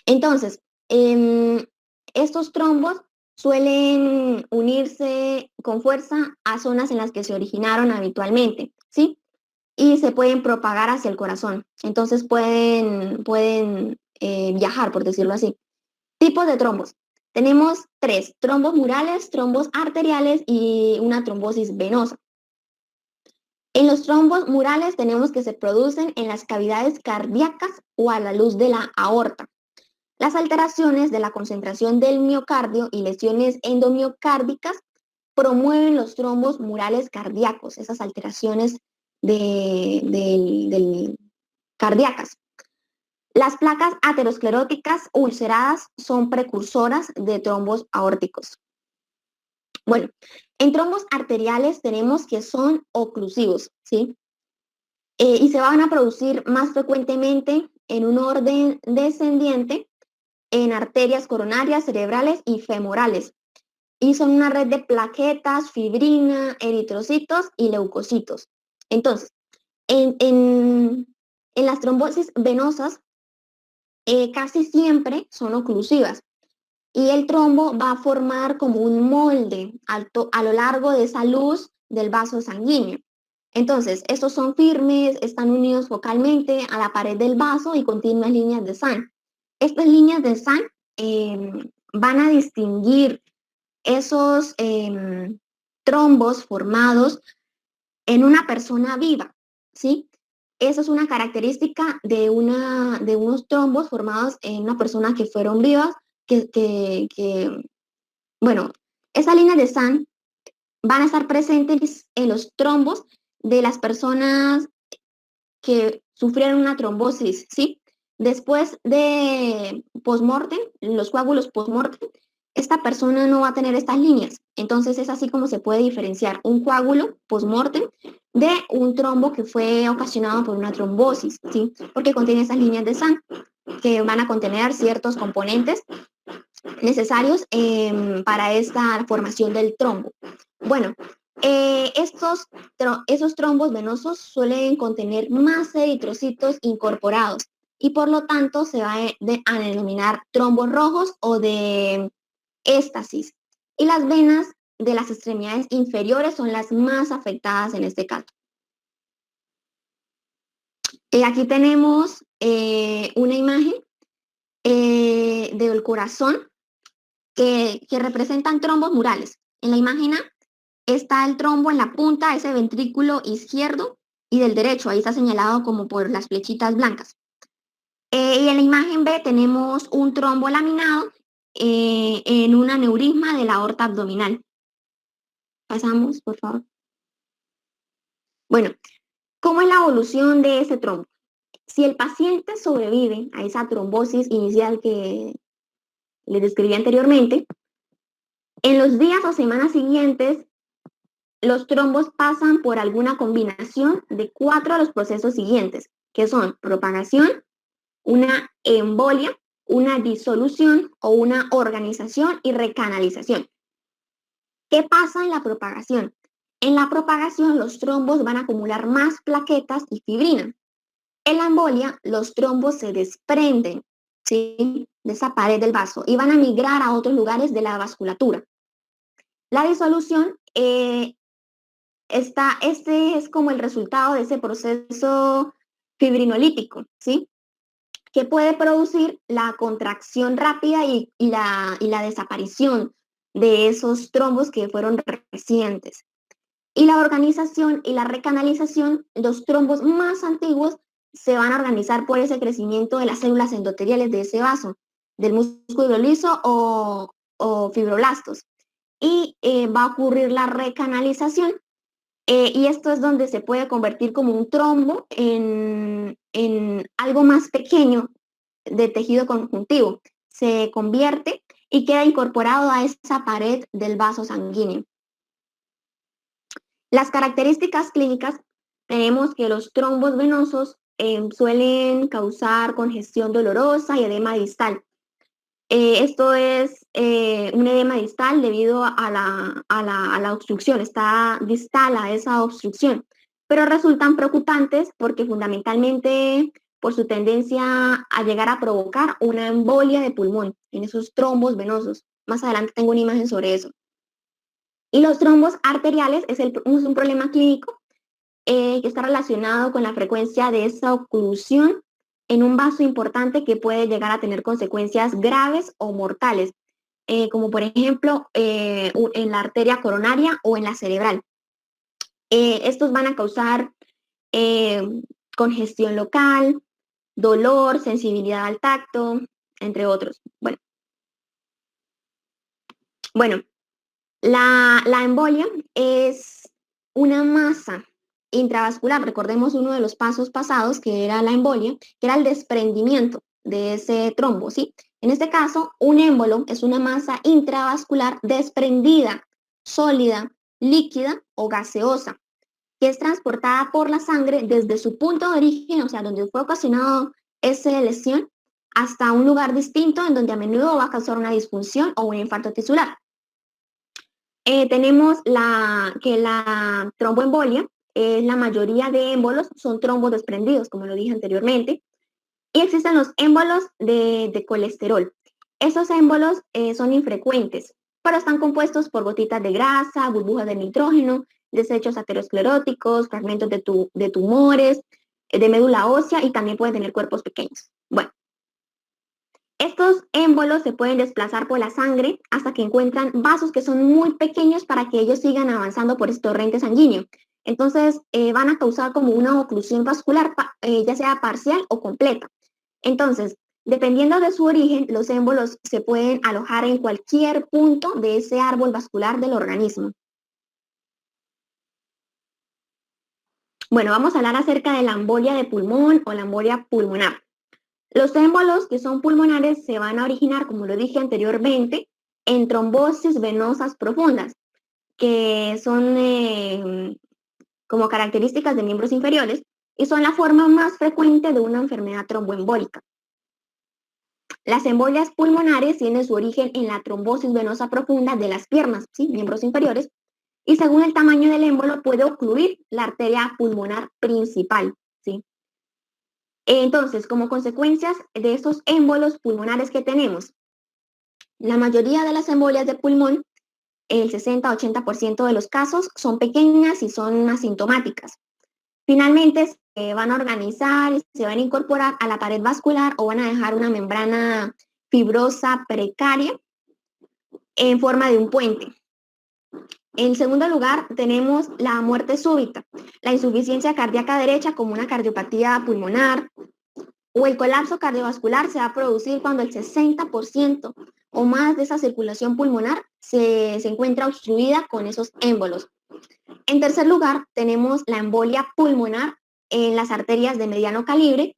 Entonces, estos trombos suelen unirse con fuerza a zonas en las que se originaron habitualmente, ¿sí? Y se pueden propagar hacia el corazón. Entonces pueden viajar, por decirlo así. Tipos de trombos. Tenemos tres: trombos murales, trombos arteriales y una trombosis venosa. En los trombos murales tenemos que se producen en las cavidades cardíacas o a la luz de la aorta. Las alteraciones de la concentración del miocardio y lesiones endomiocárdicas promueven los trombos murales cardíacos, esas alteraciones cardíacas. Las placas ateroscleróticas ulceradas son precursoras de trombos aórticos. Bueno, en trombos arteriales tenemos que son oclusivos, ¿sí? Y se van a producir más frecuentemente en un orden descendiente en arterias coronarias, cerebrales y femorales. Y son una red de plaquetas, fibrina, eritrocitos y leucocitos. Entonces, en las trombosis venosas casi siempre son oclusivas y el trombo va a formar como un molde a lo largo de esa luz del vaso sanguíneo. Entonces, estos son firmes, están unidos focalmente a la pared del vaso y contienen unas líneas de sangre. Estas líneas de sangre van a distinguir esos trombos formados en una persona viva, ¿sí? Esa es una característica de unos trombos formados en una persona que fueron vivas, bueno, esas líneas de sangre van a estar presentes en los trombos de las personas que sufrieron una trombosis, ¿sí? Después de postmortem, los coágulos postmortem, esta persona no va a tener estas líneas. Entonces es así como se puede diferenciar un coágulo postmortem de un trombo que fue ocasionado por una trombosis, ¿sí? Porque contiene esas líneas de sangre que van a contener ciertos componentes necesarios para esta formación del trombo. Bueno, esos trombos venosos suelen contener más eritrocitos incorporados y por lo tanto se va a denominar trombos rojos o de éstasis. Y las venas de las extremidades inferiores son las más afectadas en este caso. Aquí tenemos una imagen del corazón que representan trombos murales. En la imagen A está el trombo en la punta, ese ventrículo izquierdo, y del derecho, ahí está señalado como por las flechitas blancas. Y en la imagen B tenemos un trombo laminado en un aneurisma de la aorta abdominal. Pasamos, por favor. Bueno, ¿Cómo es la evolución de ese trombo? Si el paciente sobrevive a esa trombosis inicial que les describí anteriormente, en los días o semanas siguientes, los trombos pasan por alguna combinación de 4 de los procesos siguientes, que son propagación, una embolia, una disolución o una organización y recanalización. ¿Qué pasa en la propagación? En la propagación, los trombos van a acumular más plaquetas y fibrina. En la embolia, los trombos se desprenden, ¿sí?, de esa pared del vaso y van a migrar a otros lugares de la vasculatura. La disolución, este es como el resultado de ese proceso fibrinolítico, ¿sí?, que puede producir la contracción rápida y la desaparición de esos trombos que fueron recientes. Y la organización y la recanalización, los trombos más antiguos se van a organizar por ese crecimiento de las células endoteliales de ese vaso, del músculo liso o fibroblastos. Y va a ocurrir la recanalización, y esto es donde se puede convertir como un trombo en algo más pequeño de tejido conjuntivo. Se convierte y queda incorporado a esa pared del vaso sanguíneo. Las características clínicas, tenemos que los trombos venosos suelen causar congestión dolorosa y edema distal. Esto es un edema distal debido a la obstrucción, está distal a esa obstrucción, pero resultan preocupantes porque fundamentalmente por su tendencia a llegar a provocar una embolia de pulmón en esos trombos venosos. Más adelante tengo una imagen sobre eso. Y los trombos arteriales es un problema clínico que está relacionado con la frecuencia de esa oclusión en un vaso importante que puede llegar a tener consecuencias graves o mortales, como por ejemplo en la arteria coronaria o en la cerebral. Estos van a causar eh, congestión local, dolor, sensibilidad al tacto, entre otros. Bueno, la embolia es una masa intravascular. Recordemos uno de los pasos pasados que era la embolia, que era el desprendimiento de ese trombo, ¿sí? En este caso, un émbolo es una masa intravascular desprendida, sólida, líquida o gaseosa, que es transportada por la sangre desde su punto de origen, o sea, donde fue ocasionado esa lesión, hasta un lugar distinto en donde a menudo va a causar una disfunción o un infarto tisular. Tenemos que la tromboembolia, la mayoría de émbolos son trombos desprendidos, como lo dije anteriormente, y existen los émbolos de colesterol. Esos émbolos son infrecuentes, pero están compuestos por gotitas de grasa, burbujas de nitrógeno, desechos ateroscleróticos, fragmentos de tumores, de médula ósea y también pueden tener cuerpos pequeños. Bueno, estos émbolos se pueden desplazar por la sangre hasta que encuentran vasos que son muy pequeños para que ellos sigan avanzando por ese torrente sanguíneo. Entonces, van a causar como una oclusión vascular, ya sea parcial o completa. Entonces, dependiendo de su origen, los émbolos se pueden alojar en cualquier punto de ese árbol vascular del organismo. Bueno, vamos a hablar acerca de la embolia de pulmón o la embolia pulmonar. Los émbolos que son pulmonares se van a originar, como lo dije anteriormente, en trombosis venosas profundas, que son como características de miembros inferiores y son la forma más frecuente de una enfermedad tromboembólica. Las embolias pulmonares tienen su origen en la trombosis venosa profunda de las piernas, ¿sí?, miembros inferiores, y según el tamaño del émbolo puede ocluir la arteria pulmonar principal, ¿sí? Entonces, como consecuencias de estos émbolos pulmonares que tenemos, la mayoría de las embolias de pulmón, el 60-80% de los casos, son pequeñas y son asintomáticas. Finalmente, se van a organizar y se van a incorporar a la pared vascular o van a dejar una membrana fibrosa precaria en forma de un puente. En segundo lugar, tenemos la muerte súbita, la insuficiencia cardíaca derecha como una cardiopatía pulmonar, o el colapso cardiovascular se va a producir cuando el 60% o más de esa circulación pulmonar se encuentra obstruida con esos émbolos. En tercer lugar, tenemos la embolia pulmonar en las arterias de mediano calibre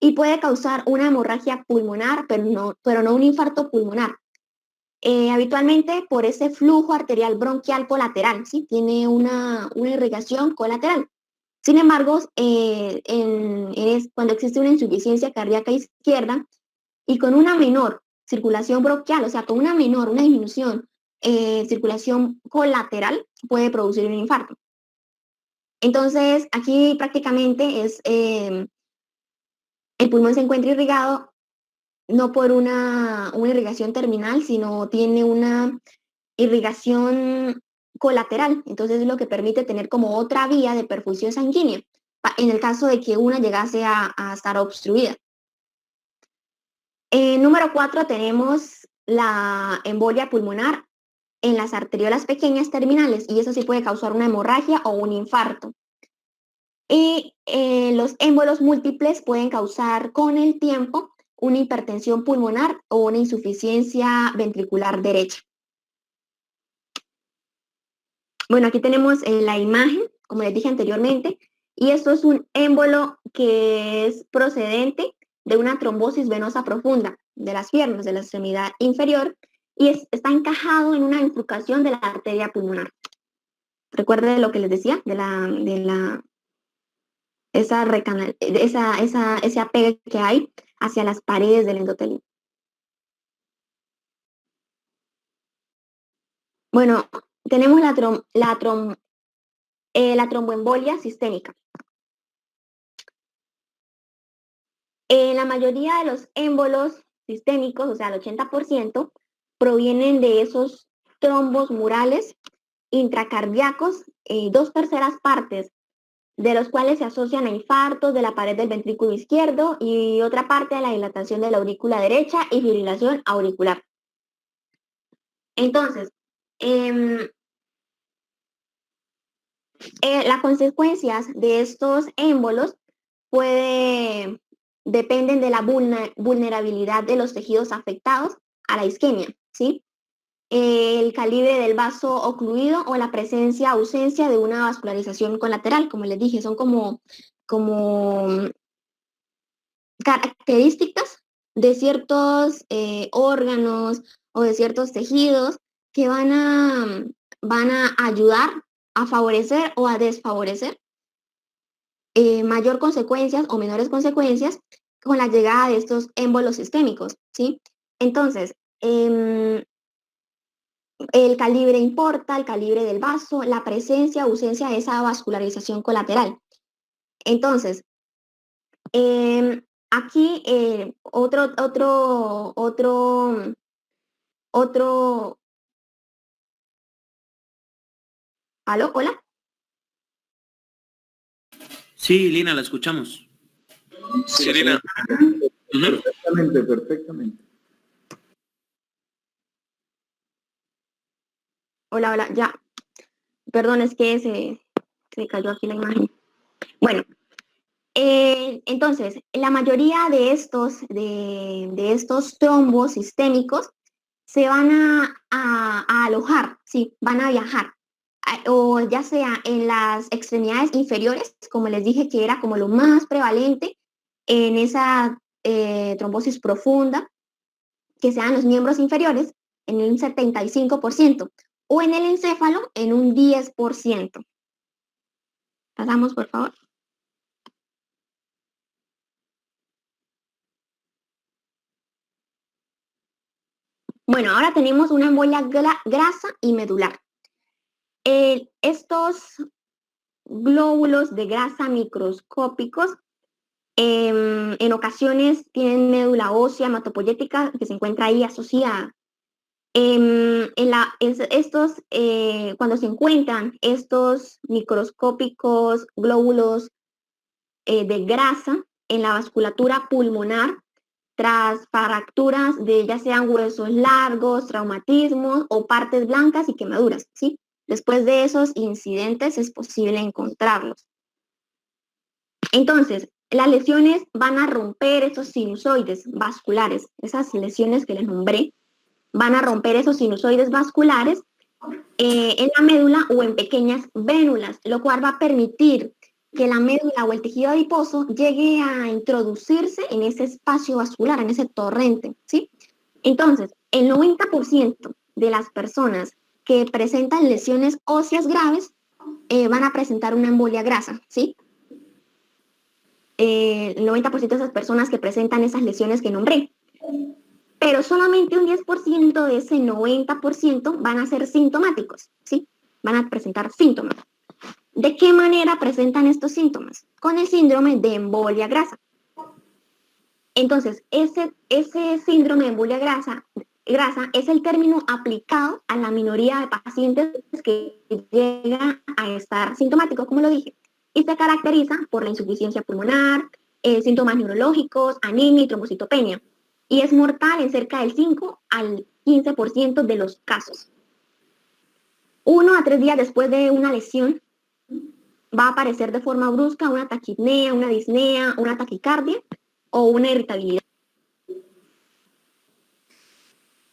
y puede causar una hemorragia pulmonar, pero no un infarto pulmonar. Habitualmente por ese flujo arterial bronquial colateral, ¿sí? Tiene una irrigación colateral. Sin embargo, cuando existe una insuficiencia cardíaca izquierda y con una menor circulación bronquial, o sea, con una disminución, circulación colateral, puede producir un infarto. Entonces, aquí prácticamente el pulmón se encuentra irrigado no por una irrigación terminal, sino tiene una irrigación colateral. Entonces, es lo que permite tener como otra vía de perfusión sanguínea, en el caso de que una llegase a estar obstruida. Número 4, tenemos la embolia pulmonar en las arteriolas pequeñas terminales, y eso sí puede causar una hemorragia o un infarto. Y los émbolos múltiples pueden causar con el tiempo una hipertensión pulmonar o una insuficiencia ventricular derecha. Bueno, aquí tenemos la imagen, como les dije anteriormente, y esto es un émbolo que es procedente de una trombosis venosa profunda de las piernas, de la extremidad inferior, y está encajado en una bifurcación de la arteria pulmonar. Recuerden lo que les decía ese apego que hay hacia las paredes del endotelio. Bueno, tenemos la tromboembolia sistémica. La mayoría de los émbolos sistémicos, o sea, el 80%, provienen de esos trombos murales intracardíacos, 2/3 partes de los cuales se asocian a infartos de la pared del ventrículo izquierdo y otra parte a la dilatación de la aurícula derecha y fibrilación auricular. Entonces, las consecuencias de estos émbolos dependen de la vulnerabilidad de los tejidos afectados a la isquemia, ¿sí? El calibre del vaso ocluido o la presencia o ausencia de una vascularización colateral, como les dije, son como características de ciertos órganos o de ciertos tejidos que van a ayudar a favorecer o a desfavorecer mayor consecuencias o menores consecuencias con la llegada de estos émbolos sistémicos, ¿sí? Entonces, el calibre importa, el calibre del vaso, la presencia o ausencia de esa vascularización colateral. Entonces, aquí ¿aló? ¿Hola? Sí, Lina, la escuchamos. Sí, Lina. Perfectamente, perfectamente. Hola, ya. Perdón, es que se cayó aquí la imagen. Bueno, entonces, la mayoría de estos trombos sistémicos se van a alojar, sí, van a viajar, o ya sea en las extremidades inferiores, como les dije que era como lo más prevalente en esa trombosis profunda, que sean los miembros inferiores en un 75%, o en el encéfalo en un 10%. Pasamos, por favor. Bueno, ahora tenemos una embolia grasa y medular. Estos glóbulos de grasa microscópicos en ocasiones tienen médula ósea hematopoyética que se encuentra ahí asociada. Cuando se encuentran estos microscópicos glóbulos de grasa en la vasculatura pulmonar, tras fracturas de ya sean huesos largos, traumatismos o partes blancas y quemaduras, ¿sí? Después de esos incidentes es posible encontrarlos. Entonces, las lesiones van a romper esos sinusoides vasculares, esas lesiones que les nombré, van a romper esos sinusoides vasculares en la médula o en pequeñas vénulas, lo cual va a permitir que la médula o el tejido adiposo llegue a introducirse en ese espacio vascular, en ese torrente, ¿sí? Entonces, el 90% de las personas que presentan lesiones óseas graves van a presentar una embolia grasa, ¿sí? El 90% de esas personas que presentan esas lesiones que nombré. Pero solamente un 10% de ese 90% van a ser sintomáticos, ¿sí? Van a presentar síntomas. ¿De qué manera presentan estos síntomas? Con el síndrome de embolia grasa. Entonces, ese síndrome de embolia grasa es el término aplicado a la minoría de pacientes que llegan a estar sintomáticos, como lo dije, y se caracteriza por la insuficiencia pulmonar, síntomas neurológicos, anemia y trombocitopenia, y es mortal en cerca del 5 al 15% de los casos. 1 a 3 días después de una lesión, va a aparecer de forma brusca una taquipnea, una disnea, una taquicardia o una irritabilidad.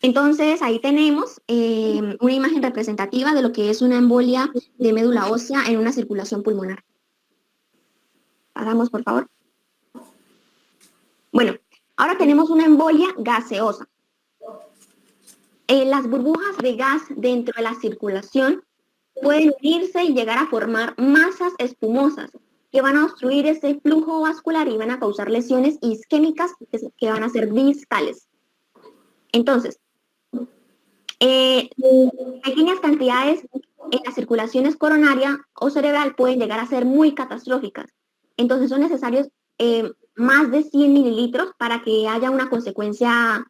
Entonces, ahí tenemos una imagen representativa de lo que es una embolia de médula ósea en una circulación pulmonar. Pasamos, por favor. Bueno, ahora tenemos una embolia gaseosa. Las burbujas de gas dentro de la circulación pueden unirse y llegar a formar masas espumosas que van a obstruir ese flujo vascular y van a causar lesiones isquémicas que van a ser distales. Entonces, pequeñas cantidades en las circulaciones coronaria o cerebral pueden llegar a ser muy catastróficas. Entonces son necesarios más de 100 mililitros para que haya una consecuencia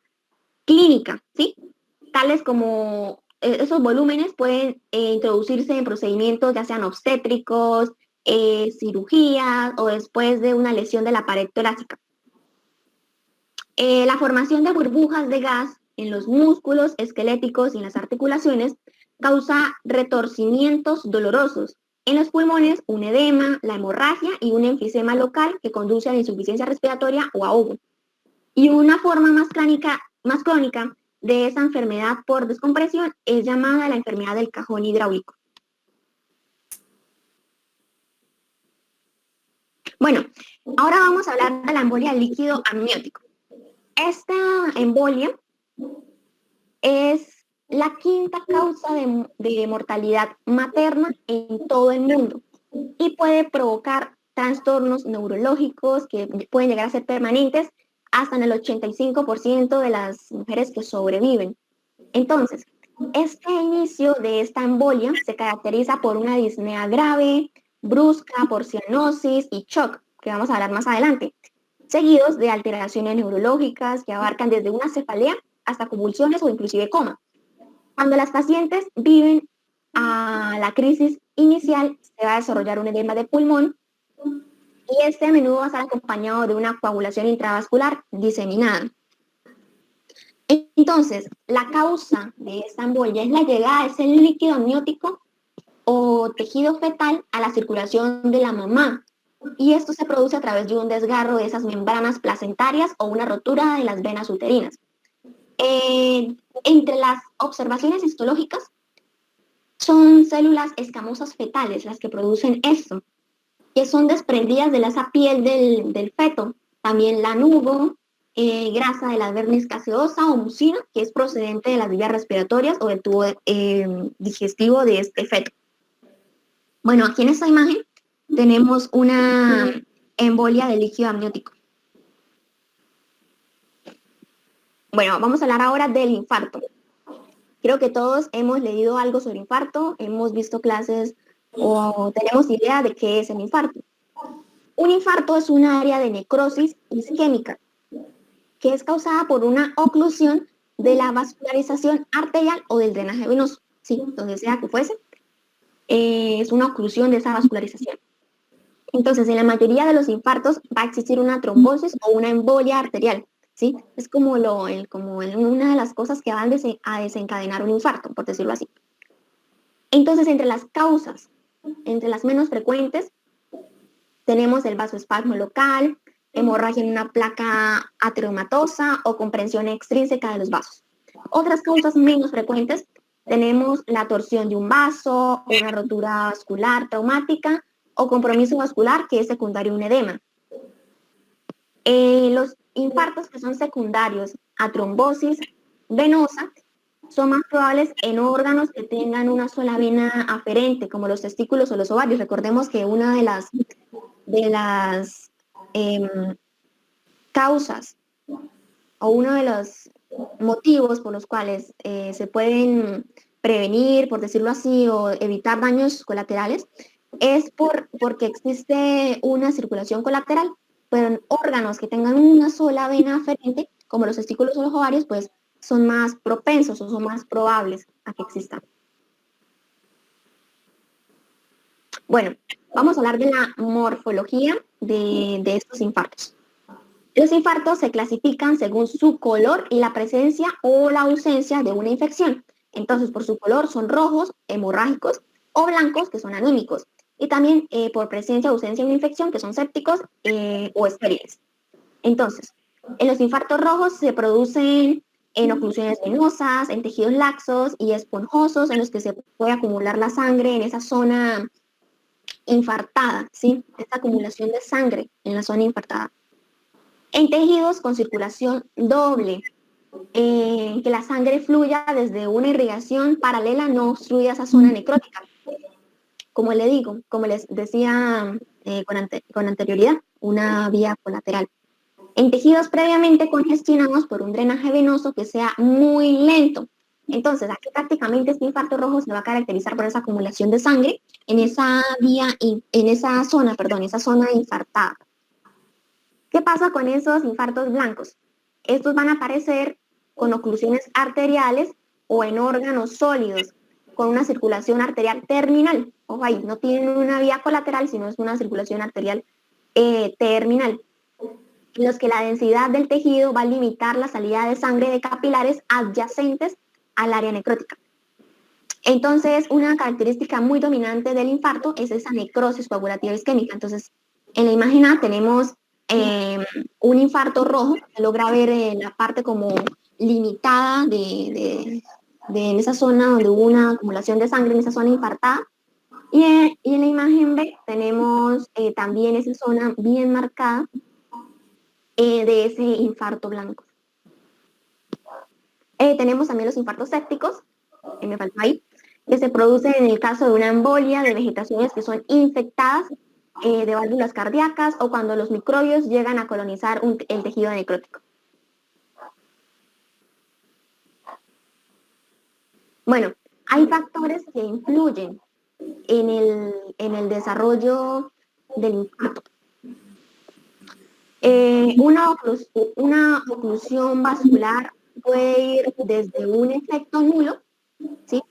clínica, ¿sí? Tales como esos volúmenes pueden introducirse en procedimientos ya sean obstétricos, cirugías o después de una lesión de la pared torácica. La formación de burbujas de gas en los músculos esqueléticos y en las articulaciones causa retorcimientos dolorosos. En los pulmones, un edema, la hemorragia y un enfisema local que conduce a la insuficiencia respiratoria o ahogo. Y una forma más crónica de esa enfermedad por descompresión es llamada la enfermedad del cajón hidráulico. Bueno, ahora vamos a hablar de la embolia del líquido amniótico. Esta embolia es la quinta causa de mortalidad materna en todo el mundo y puede provocar trastornos neurológicos que pueden llegar a ser permanentes hasta en el 85% de las mujeres que sobreviven. Entonces, este inicio de esta embolia se caracteriza por una disnea grave, brusca, por cianosis y shock, que vamos a hablar más adelante, seguidos de alteraciones neurológicas que abarcan desde una cefalea hasta convulsiones o inclusive coma. Cuando las pacientes viven a la crisis inicial, se va a desarrollar un edema de pulmón y este a menudo va a estar acompañado de una coagulación intravascular diseminada. Entonces, la causa de esta embolia es la llegada de ese líquido amniótico o tejido fetal a la circulación de la mamá. Y esto se produce a través de un desgarro de esas membranas placentarias o una rotura de las venas uterinas. Entre las observaciones histológicas, son células escamosas fetales las que producen esto, que son desprendidas de esa piel del feto. También lanugo, grasa de la vernis caseosa o mucina, que es procedente de las vías respiratorias o del tubo digestivo de este feto. Bueno, aquí en esta imagen tenemos una embolia de líquido amniótico. Bueno, vamos a hablar ahora del infarto. Creo que todos hemos leído algo sobre infarto, hemos visto clases o tenemos idea de qué es el infarto. Un infarto es un área de necrosis isquémica que es causada por una oclusión de la vascularización arterial o del drenaje venoso, ¿sí? Donde sea que fuese, es una oclusión de esa vascularización. Entonces, en la mayoría de los infartos va a existir una trombosis o una embolia arterial, ¿sí? Es como una de las cosas que van a desencadenar un infarto, por decirlo así. Entonces, entre las causas, entre las menos frecuentes, tenemos el vasoespasmo local, hemorragia en una placa ateromatosa o comprensión extrínseca de los vasos. Otras causas menos frecuentes tenemos la torsión de un vaso, una rotura vascular traumática o compromiso vascular, que es secundario a un edema. Los infartos que son secundarios a trombosis venosa son más probables en órganos que tengan una sola vena aferente, como los testículos o los ovarios. Recordemos que una de las causas o uno de los motivos por los cuales se pueden prevenir, por decirlo así, o evitar daños colaterales, es porque existe una circulación colateral, pero en órganos que tengan una sola vena aferente, como los testículos o los ovarios, pues son más propensos o son más probables a que existan. Bueno, vamos a hablar de la morfología de estos infartos. Los infartos se clasifican según su color y la presencia o la ausencia de una infección. Entonces, por su color son rojos, hemorrágicos, o blancos, que son anímicos. Y también por presencia o ausencia de una infección, que son sépticos o estériles. Entonces, en los infartos rojos se producen en oclusiones venosas, en tejidos laxos y esponjosos, en los que se puede acumular la sangre en esa zona infartada, ¿sí? Esta acumulación de sangre en la zona infartada. En tejidos con circulación doble, que la sangre fluya desde una irrigación paralela, no obstruya esa zona necrótica. Como les decía con anterioridad, una vía colateral. En tejidos previamente congestionados por un drenaje venoso que sea muy lento. Entonces, aquí prácticamente este infarto rojo se va a caracterizar por esa acumulación de sangre en esa esa zona infartada. ¿Qué pasa con esos infartos blancos? Estos van a aparecer con oclusiones arteriales o en órganos sólidos, con una circulación arterial terminal. Ojo ahí, no tienen una vía colateral, sino es una circulación arterial terminal, en los que la densidad del tejido va a limitar la salida de sangre de capilares adyacentes al área necrótica. Entonces, una característica muy dominante del infarto es esa necrosis coagulativa isquémica. Entonces, en la imagen A tenemos un infarto rojo, se logra ver la parte como limitada de en esa zona donde hubo una acumulación de sangre, en esa zona infartada. Y en la imagen B tenemos también esa zona bien marcada de ese infarto blanco. Tenemos también los infartos sépticos, que me faltó ahí, que se producen en el caso de una embolia de vegetaciones que son infectadas de válvulas cardíacas o cuando los microbios llegan a colonizar el tejido necrótico. Bueno, hay factores que influyen en el desarrollo del infarto. Una oclusión vascular puede ir desde un efecto nulo, ¿sí?,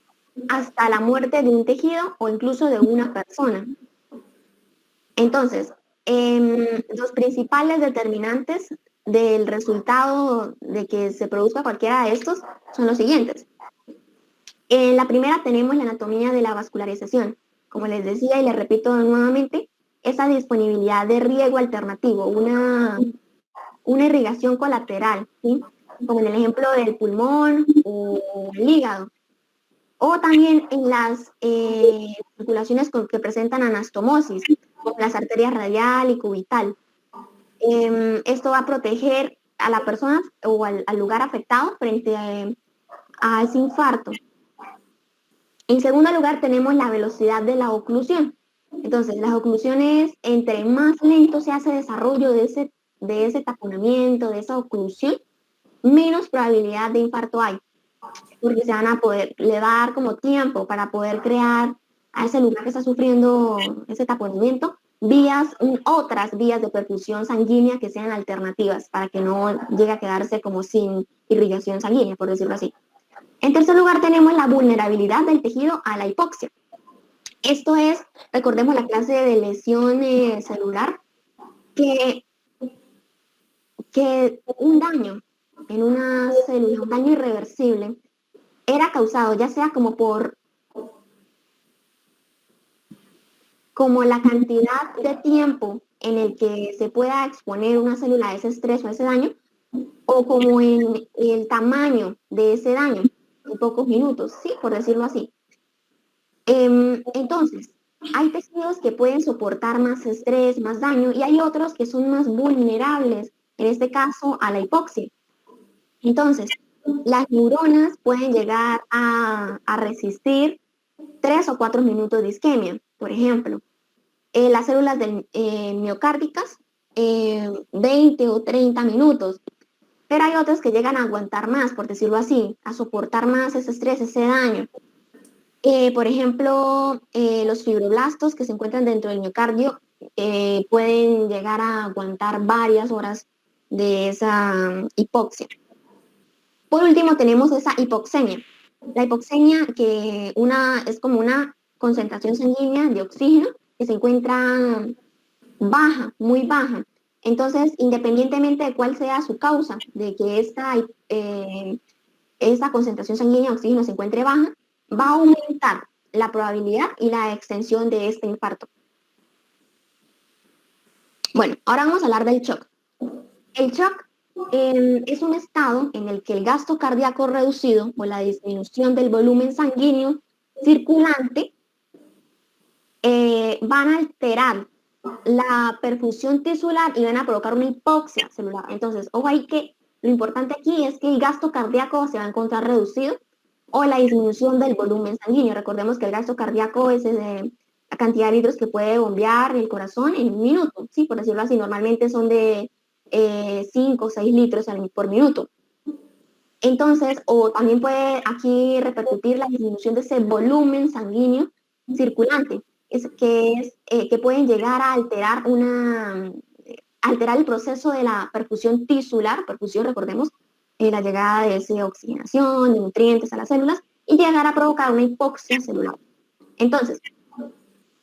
hasta la muerte de un tejido o incluso de una persona. Entonces, los principales determinantes del resultado de que se produzca cualquiera de estos son los siguientes. En la primera tenemos la anatomía de la vascularización. Como les decía y les repito nuevamente, esa disponibilidad de riego alternativo, una irrigación colateral, ¿sí?, como en el ejemplo del pulmón o el hígado. O también en las circulaciones que presentan anastomosis, como las arterias radial y cubital. Esto va a proteger a la persona o al lugar afectado frente a ese infarto. En segundo lugar, tenemos la velocidad de la oclusión. Entonces, las oclusiones, entre más lento se hace el desarrollo de ese taponamiento, de esa oclusión, menos probabilidad de infarto hay, porque le va a dar como tiempo para poder crear a ese lugar que está sufriendo ese taponamiento, otras vías de perfusión sanguínea que sean alternativas, para que no llegue a quedarse como sin irrigación sanguínea, por decirlo así. En tercer lugar, tenemos la vulnerabilidad del tejido a la hipoxia. Esto es, recordemos la clase de lesión celular, que un daño en una célula, un daño irreversible, era causado ya sea como la cantidad de tiempo en el que se pueda exponer una célula a ese estrés o a ese daño, o como en el tamaño de ese daño, en pocos minutos, sí, por decirlo así. Entonces, hay tejidos que pueden soportar más estrés, más daño, y hay otros que son más vulnerables, en este caso a la hipoxia. Entonces, las neuronas pueden llegar a resistir 3 o 4 minutos de isquemia, por ejemplo. Las células miocárdicas, 20 o 30 minutos. Pero hay otras que llegan a aguantar más, por decirlo así, a soportar más ese estrés, ese daño. Por ejemplo, los fibroblastos que se encuentran dentro del miocardio pueden llegar a aguantar varias horas de esa hipoxia. Por último, tenemos esa hipoxemia. La hipoxemia es como una concentración sanguínea de oxígeno que se encuentra baja, muy baja. Entonces, independientemente de cuál sea su causa, de que esta concentración sanguínea de oxígeno se encuentre baja, va a aumentar la probabilidad y la extensión de este infarto. Bueno, ahora vamos a hablar del shock. El shock es un estado en el que el gasto cardíaco reducido o la disminución del volumen sanguíneo circulante van a alterar la perfusión tisular y van a provocar una hipoxia celular. Entonces, ojo ahí que lo importante aquí es que el gasto cardíaco se va a encontrar reducido o la disminución del volumen sanguíneo. Recordemos que el gasto cardíaco es la cantidad de litros que puede bombear el corazón en un minuto, ¿sí? Por decirlo así, normalmente son de 5 o 6 litros por minuto. Entonces, o también puede aquí repercutir la disminución de ese volumen sanguíneo circulante, que pueden llegar a alterar el proceso de la perfusión tisular, perfusión, recordemos, la llegada de esa oxigenación, de nutrientes a las células, y llegar a provocar una hipoxia celular. Entonces,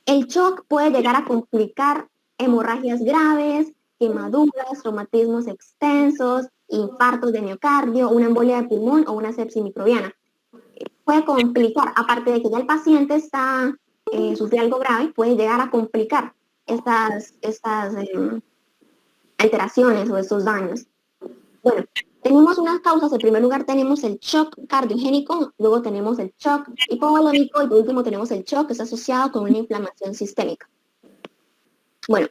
el shock puede llegar a complicar hemorragias graves, quemaduras, traumatismos extensos, infartos de miocardio, una embolia de pulmón o una sepsis microbiana. Puede complicar, aparte de que ya el paciente está sufre algo grave, puede llegar a complicar estas alteraciones o estos daños. Bueno, tenemos unas causas. En primer lugar tenemos el shock cardiogénico, luego tenemos el shock hipovolémico y por último tenemos el shock que está asociado con una inflamación sistémica. Bueno,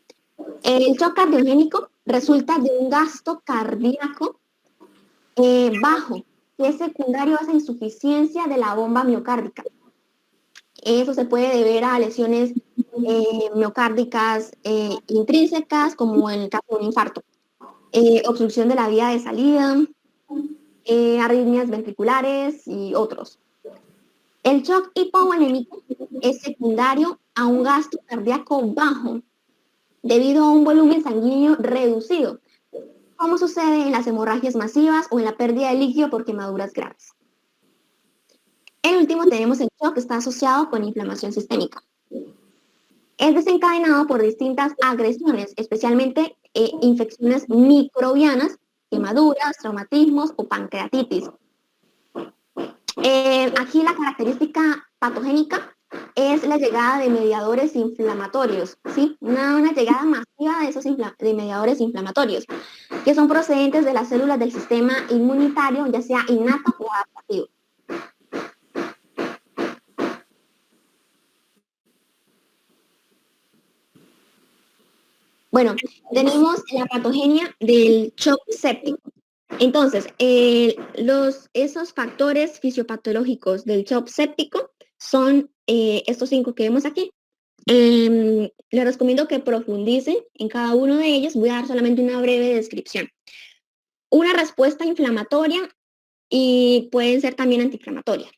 el shock cardiogénico resulta de un gasto cardíaco bajo, que es secundario a esa insuficiencia de la bomba miocárdica. Eso se puede deber a lesiones miocárdicas intrínsecas, como en el caso de un infarto. Obstrucción de la vía de salida, arritmias ventriculares y otros. El shock hipovolémico es secundario a un gasto cardíaco bajo debido a un volumen sanguíneo reducido, como sucede en las hemorragias masivas o en la pérdida de líquido por quemaduras graves. El último tenemos el shock que está asociado con inflamación sistémica. Es desencadenado por distintas agresiones, especialmente infecciones microbianas, quemaduras, traumatismos o pancreatitis. Aquí la característica patogénica es la llegada de mediadores inflamatorios, ¿sí? Una llegada masiva de mediadores inflamatorios, que son procedentes de las células del sistema inmunitario, ya sea innato o adaptativo. Bueno, tenemos la patogenia del shock séptico. Entonces, esos factores fisiopatológicos del shock séptico son estos 5 que vemos aquí. Les recomiendo que profundicen en cada uno de ellos. Voy a dar solamente una breve descripción. Una respuesta inflamatoria y pueden ser también antiinflamatorias.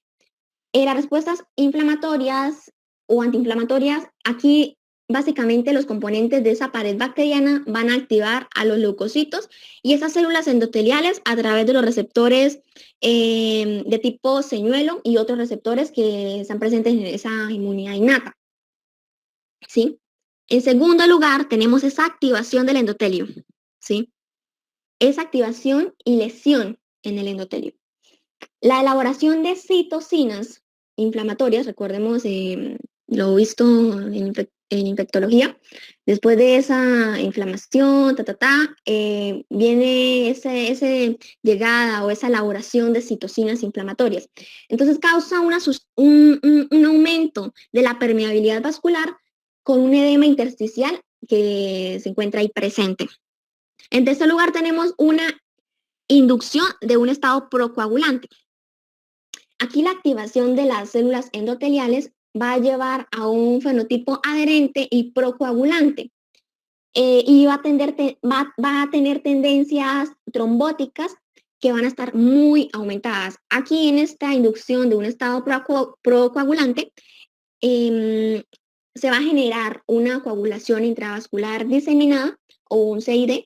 Las respuestas inflamatorias o antiinflamatorias, aquí básicamente los componentes de esa pared bacteriana van a activar a los leucocitos y esas células endoteliales a través de los receptores de tipo señuelo y otros receptores que están presentes en esa inmunidad innata. ¿Sí? En segundo lugar, tenemos esa activación del endotelio. ¿Sí? Esa activación y lesión en el endotelio. La elaboración de citocinas inflamatorias, recordemos lo visto en infectología, después de esa inflamación, viene esa llegada o esa elaboración de citocinas inflamatorias. Entonces causa un aumento de la permeabilidad vascular con un edema intersticial que se encuentra ahí presente. En tercer lugar, tenemos una inducción de un estado procoagulante. Aquí la activación de las células endoteliales va a llevar a un fenotipo adherente y procoagulante. Y va a tener tendencias trombóticas que van a estar muy aumentadas. Aquí en esta inducción de un estado procoagulante, se va a generar una coagulación intravascular diseminada o un CID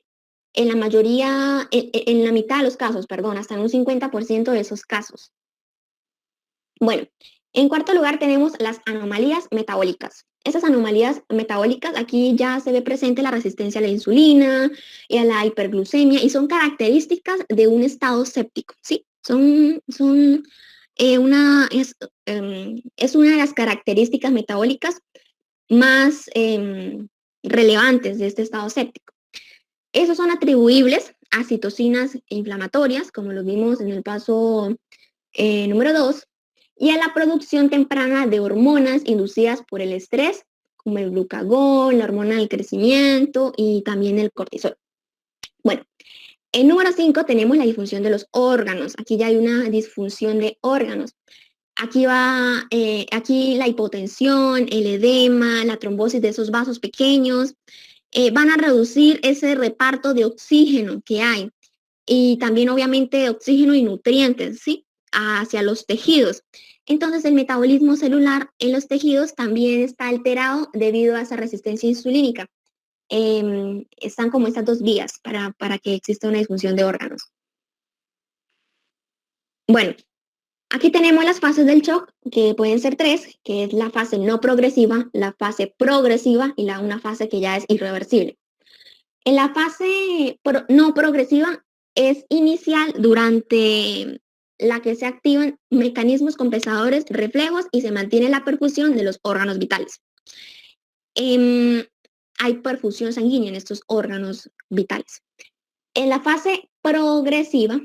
en la mayoría, en la mitad de los casos, perdón, hasta en un 50% de esos casos. Bueno, en cuarto lugar tenemos las anomalías metabólicas. Esas anomalías metabólicas, aquí ya se ve presente la resistencia a la insulina y a la hiperglucemia y son características de un estado séptico, ¿sí? Es una de las características metabólicas más relevantes de este estado séptico. Esos son atribuibles a citocinas inflamatorias, como lo vimos en el paso número 2, y a la producción temprana de hormonas inducidas por el estrés, como el glucagón, la hormona del crecimiento y también el cortisol. Bueno, en número 5 tenemos la disfunción de los órganos. Aquí ya hay una disfunción de órganos. Aquí la hipotensión, el edema, la trombosis de esos vasos pequeños, van a reducir ese reparto de oxígeno que hay y también obviamente oxígeno y nutrientes, ¿sí? Hacia los tejidos. Entonces el metabolismo celular en los tejidos también está alterado debido a esa resistencia insulínica. Están como estas dos vías para que exista una disfunción de órganos. Bueno, aquí tenemos las fases del shock, que pueden ser tres, que es la fase no progresiva, la fase progresiva y una fase que ya es irreversible. En la fase no progresiva es inicial durante la que se activan mecanismos compensadores reflejos y se mantiene la perfusión de los órganos vitales. Hay perfusión sanguínea en estos órganos vitales. En la fase progresiva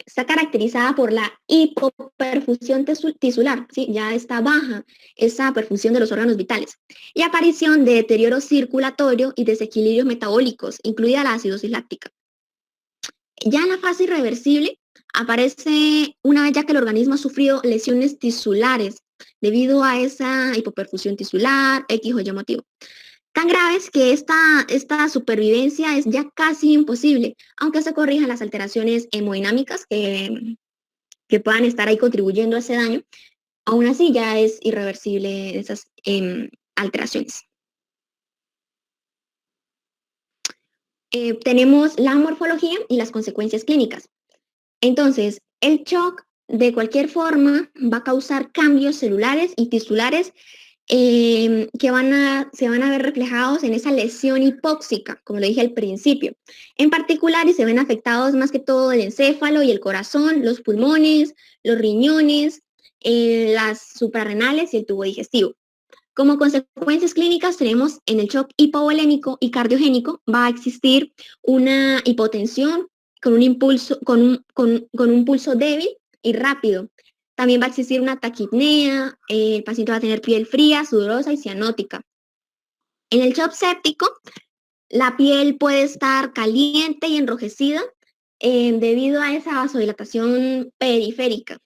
está caracterizada por la hipoperfusión tisular, ¿sí? Ya está baja esa perfusión de los órganos vitales, y aparición de deterioro circulatorio y desequilibrios metabólicos, incluida la acidosis láctica. Ya en la fase irreversible aparece una vez ya que el organismo ha sufrido lesiones tisulares debido a esa hipoperfusión tisular, X o Y motivo. Tan graves que esta supervivencia es ya casi imposible, aunque se corrijan las alteraciones hemodinámicas que puedan estar ahí contribuyendo a ese daño. Aún así ya es irreversible esas alteraciones. Tenemos la morfología y las consecuencias clínicas. Entonces, el shock de cualquier forma va a causar cambios celulares y tisulares que se van a ver reflejados en esa lesión hipóxica, como lo dije al principio. En particular, y se ven afectados más que todo el encéfalo y el corazón, los pulmones, los riñones, las suprarrenales y el tubo digestivo. Como consecuencias clínicas tenemos en el shock hipovolémico y cardiogénico va a existir una hipotensión con un pulso débil y rápido. También va a existir una taquipnea, el paciente va a tener piel fría, sudorosa y cianótica. En el shock séptico, la piel puede estar caliente y enrojecida debido a esa vasodilatación periférica.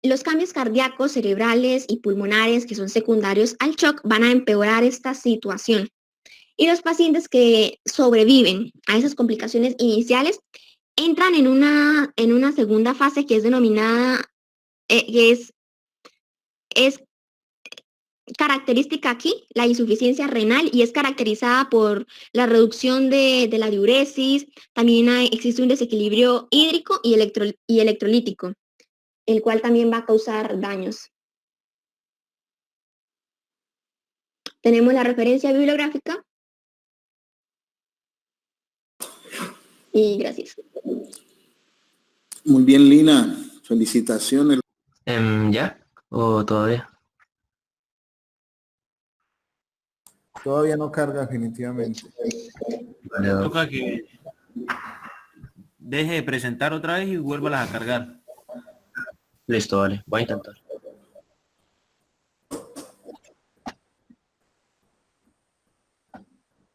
Los cambios cardíacos, cerebrales y pulmonares que son secundarios al shock van a empeorar esta situación. Y los pacientes que sobreviven a esas complicaciones iniciales entran en una segunda fase que es denominada, que es característica aquí, la insuficiencia renal, y es caracterizada por la reducción de la diuresis. También existe un desequilibrio hídrico y electrolítico, el cual también va a causar daños. Tenemos la referencia bibliográfica. Y gracias. Muy bien, Lina. Felicitaciones. ¿Ya? ¿O todavía? Todavía no carga definitivamente. Vale, Toca que deje de presentar otra vez y vuélvalas a cargar. listo, vale. Voy a intentar.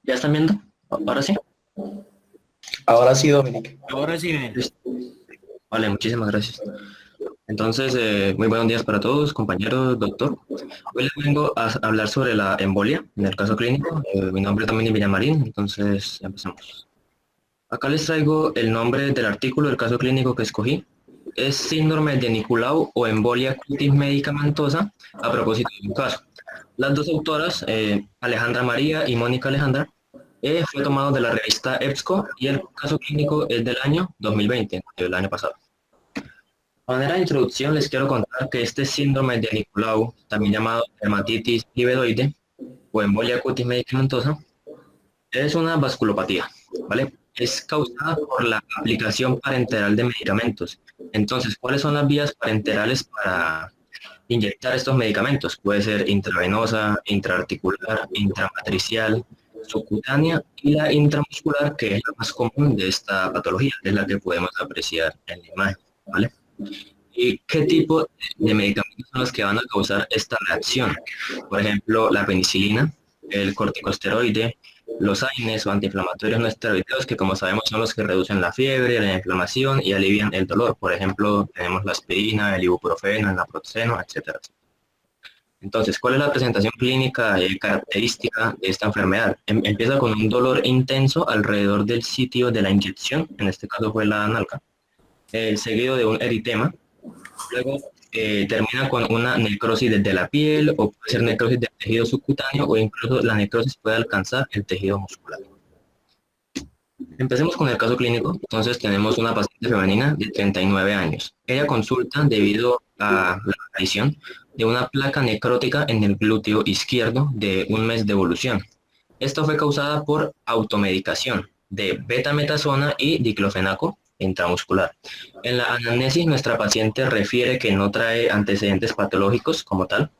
¿Ya están viendo? ¿Ahora sí? Ahora sí, Dominic. Ahora sí, ven. Vale, muchísimas gracias. Entonces, muy buenos días para todos, compañeros, doctor. Hoy les vengo a hablar sobre la embolia, en el caso clínico. Mi nombre también es Villamarín, entonces empezamos. Acá les traigo el nombre del artículo del caso clínico que escogí. Es síndrome de Nicolau o embolia cutis medicamentosa, a propósito de un caso. Las dos autoras, Alejandra María y Mónica Alejandra, fue tomado de la revista EBSCO y el caso clínico es del año 2020, del año pasado. A manera de introducción les quiero contar que este síndrome de Nicolau, también llamado dermatitis pibedoide o embolia cutis medicamentosa, es una vasculopatía, ¿vale? Es causada por la aplicación parenteral de medicamentos. Entonces, ¿cuáles son las vías parenterales para inyectar estos medicamentos? Puede ser intravenosa, intraarticular, intramatricial, subcutánea y la intramuscular, que es la más común de esta patología, es la que podemos apreciar en la imagen, ¿vale? ¿Y qué tipo de medicamentos son los que van a causar esta reacción? Por ejemplo, la penicilina, el corticosteroide, los AINES o antiinflamatorios no esteroideos, que como sabemos son los que reducen la fiebre, la inflamación y alivian el dolor. Por ejemplo, tenemos la aspirina, el ibuprofeno, el naproxeno, etcétera. Entonces, ¿cuál es la presentación clínica característica de esta enfermedad? Empieza con un dolor intenso alrededor del sitio de la inyección, en este caso fue la nalga, seguido de un eritema. Luego termina con una necrosis desde la piel o puede ser necrosis del tejido subcutáneo o incluso la necrosis puede alcanzar el tejido muscular. Empecemos con el caso clínico. Entonces tenemos una paciente femenina de 39 años. Ella consulta debido a la aparición de una placa necrótica en el glúteo izquierdo de un mes de evolución. Esto fue causada por automedicación de betametasona y diclofenaco intramuscular. En la anamnesis, nuestra paciente refiere que no trae antecedentes patológicos como tal,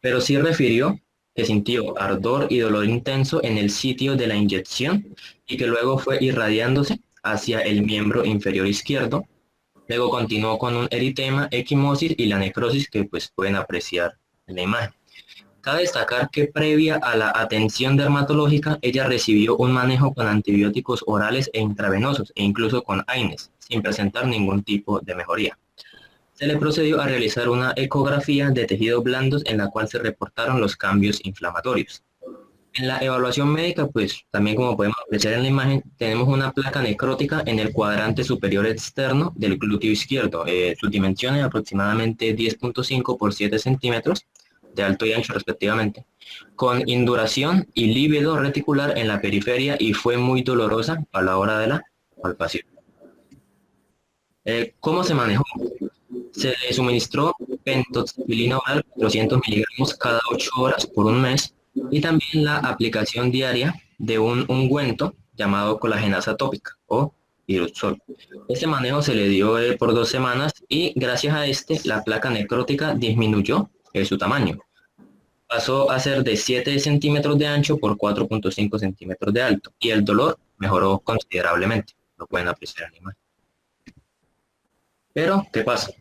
pero sí refirió que sintió ardor y dolor intenso en el sitio de la inyección y que luego fue irradiándose hacia el miembro inferior izquierdo. Luego continuó con un eritema, equimosis y la necrosis que pues pueden apreciar en la imagen. Cabe destacar que previa a la atención dermatológica, ella recibió un manejo con antibióticos orales e intravenosos, e incluso con AINES, sin presentar ningún tipo de mejoría. Se le procedió a realizar una ecografía de tejidos blandos en la cual se reportaron los cambios inflamatorios. En la evaluación médica, pues también como podemos apreciar en la imagen, tenemos una placa necrótica en el cuadrante superior externo del glúteo izquierdo. Sus dimensiones aproximadamente 10.5 por 7 centímetros, de alto y ancho respectivamente, con induración y lívido reticular en la periferia y fue muy dolorosa a la hora de la palpación. ¿Cómo se manejó? Se le suministró pentoxifilina oral 400 miligramos cada 8 horas por un mes y también la aplicación diaria de un ungüento llamado colagenasa tópica o hidrosol. Este manejo se le dio por 2 semanas y gracias a la placa necrótica disminuyó su tamaño. Pasó a ser de 7 centímetros de ancho por 4.5 centímetros de alto y el dolor mejoró considerablemente. Lo pueden apreciar en la imagen. Pero, ¿qué pasa?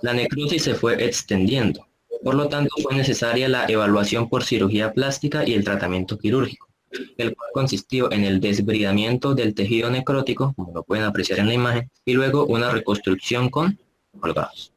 La necrosis se fue extendiendo. Por lo tanto, fue necesaria la evaluación por cirugía plástica y el tratamiento quirúrgico, el cual consistió en el desbridamiento del tejido necrótico, como lo pueden apreciar en la imagen, y luego una reconstrucción con colgados.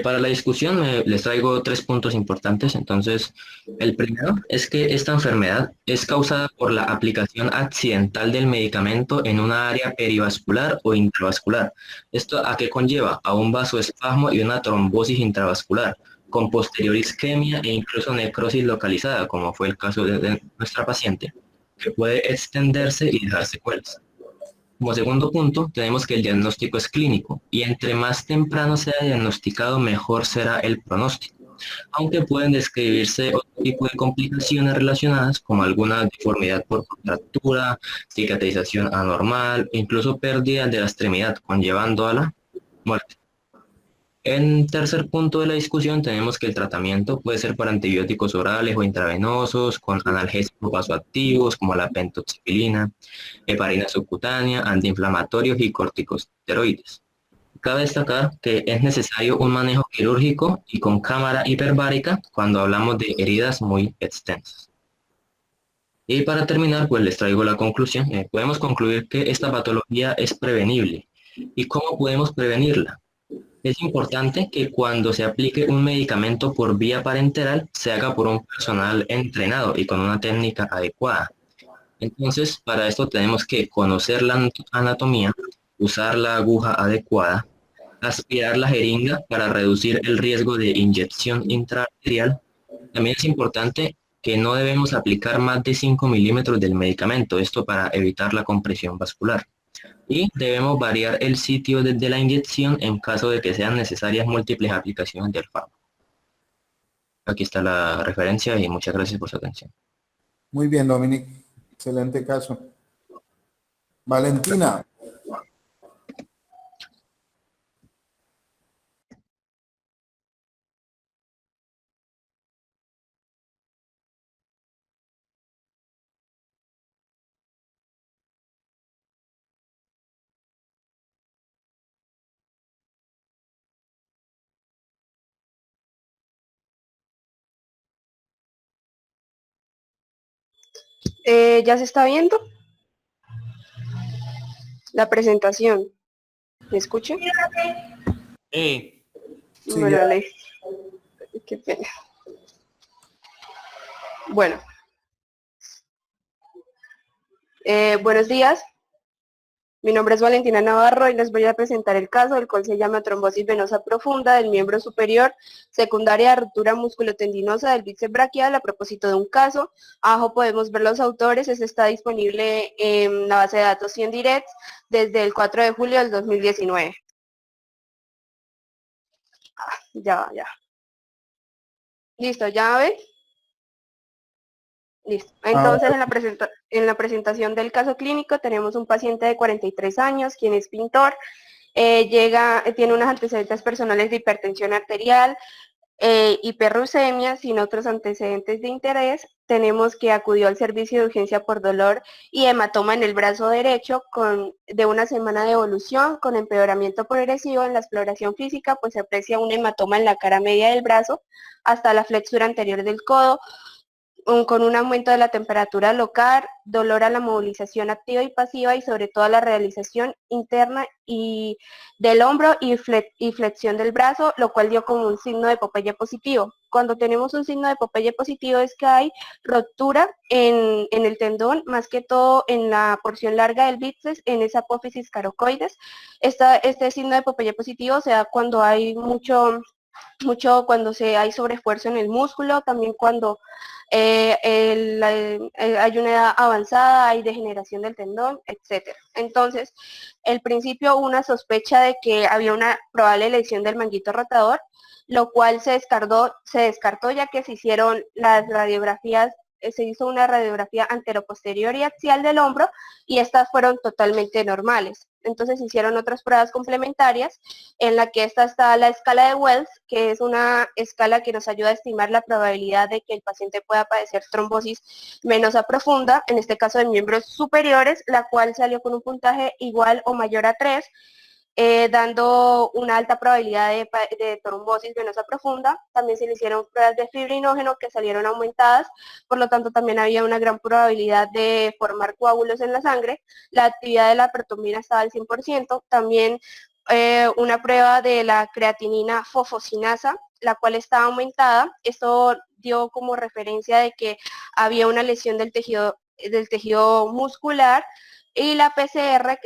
Para la discusión les traigo 3 puntos importantes. Entonces, el primero es que esta enfermedad es causada por la aplicación accidental del medicamento en una área perivascular o intravascular. ¿Esto a qué conlleva? A un vasoespasmo y una trombosis intravascular, con posterior isquemia e incluso necrosis localizada, como fue el caso de nuestra paciente, que puede extenderse y dejar secuelas. Como segundo punto, tenemos que el diagnóstico es clínico y entre más temprano sea diagnosticado, mejor será el pronóstico, aunque pueden describirse otro tipo de complicaciones relacionadas como alguna deformidad por contractura, cicatrización anormal, incluso pérdida de la extremidad, conllevando a la muerte. En tercer punto de la discusión tenemos que el tratamiento puede ser por antibióticos orales o intravenosos, con analgésicos vasoactivos como la pentoxifilina, heparina subcutánea, antiinflamatorios y corticosteroides. Cabe destacar que es necesario un manejo quirúrgico y con cámara hiperbárica cuando hablamos de heridas muy extensas. Y para terminar, pues les traigo la conclusión. Podemos concluir que esta patología es prevenible. ¿Y cómo podemos prevenirla? Es importante que cuando se aplique un medicamento por vía parenteral se haga por un personal entrenado y con una técnica adecuada. Entonces, para esto tenemos que conocer la anatomía, usar la aguja adecuada, aspirar la jeringa para reducir el riesgo de inyección intraarterial. También es importante que no debemos aplicar más de 5 milímetros del medicamento, esto para evitar la compresión vascular. Y debemos variar el sitio de la inyección en caso de que sean necesarias múltiples aplicaciones del fármaco. Aquí está la referencia y muchas gracias por su atención. Muy bien, Dominic. Excelente caso. Valentina. ¿Ya se está viendo la presentación? ¿Me escuchan? Eh, Sí, Bueno, ya. qué pena. Bueno, buenos días. Mi nombre es Valentina Navarro y les voy a presentar el caso, el cual se llama trombosis venosa profunda del miembro superior, secundaria de ruptura musculotendinosa del bíceps braquial. A propósito de un caso, abajo podemos ver los autores. Este está disponible en la base de datos 100 Direct desde el 4 de julio del 2019. Ya. Listo, ¿ya ven? Listo. Entonces, en la presentación del caso clínico tenemos un paciente de 43 años, quien es pintor, tiene unos antecedentes personales de hipertensión arterial, hiperuricemia, sin otros antecedentes de interés. Tenemos que acudió al servicio de urgencia por dolor y hematoma en el brazo derecho de una semana de evolución con empeoramiento progresivo. En la exploración física pues se aprecia un hematoma en la cara media del brazo hasta la flexura anterior del codo, con un aumento de la temperatura local, dolor a la movilización activa y pasiva y sobre todo a la realización interna y del hombro y flexión del brazo, lo cual dio como un signo de Popeye positivo. Cuando tenemos un signo de Popeye positivo es que hay ruptura en el tendón, más que todo en la porción larga del bíceps, en esa apófisis carocoides. Este signo de Popeye positivo se da cuando hay mucho cuando hay sobreesfuerzo en el músculo, también cuando hay una edad avanzada, hay degeneración del tendón, etc. Entonces, al principio una sospecha de que había una probable lesión del manguito rotador, lo cual se descartó ya que se hicieron las radiografías, se hizo una radiografía anteroposterior y axial del hombro y estas fueron totalmente normales. Entonces hicieron otras pruebas complementarias en la que está la escala de Wells, que es una escala que nos ayuda a estimar la probabilidad de que el paciente pueda padecer trombosis venosa profunda, en este caso de miembros superiores, la cual salió con un puntaje igual o mayor a 3, dando una alta probabilidad de trombosis venosa profunda. También se le hicieron pruebas de fibrinógeno que salieron aumentadas, por lo tanto también había una gran probabilidad de formar coágulos en la sangre. La actividad de la protomina estaba al 100%, también una prueba de la creatinina fosfocinasa, la cual estaba aumentada. Esto dio como referencia de que había una lesión del tejido muscular, y la PCR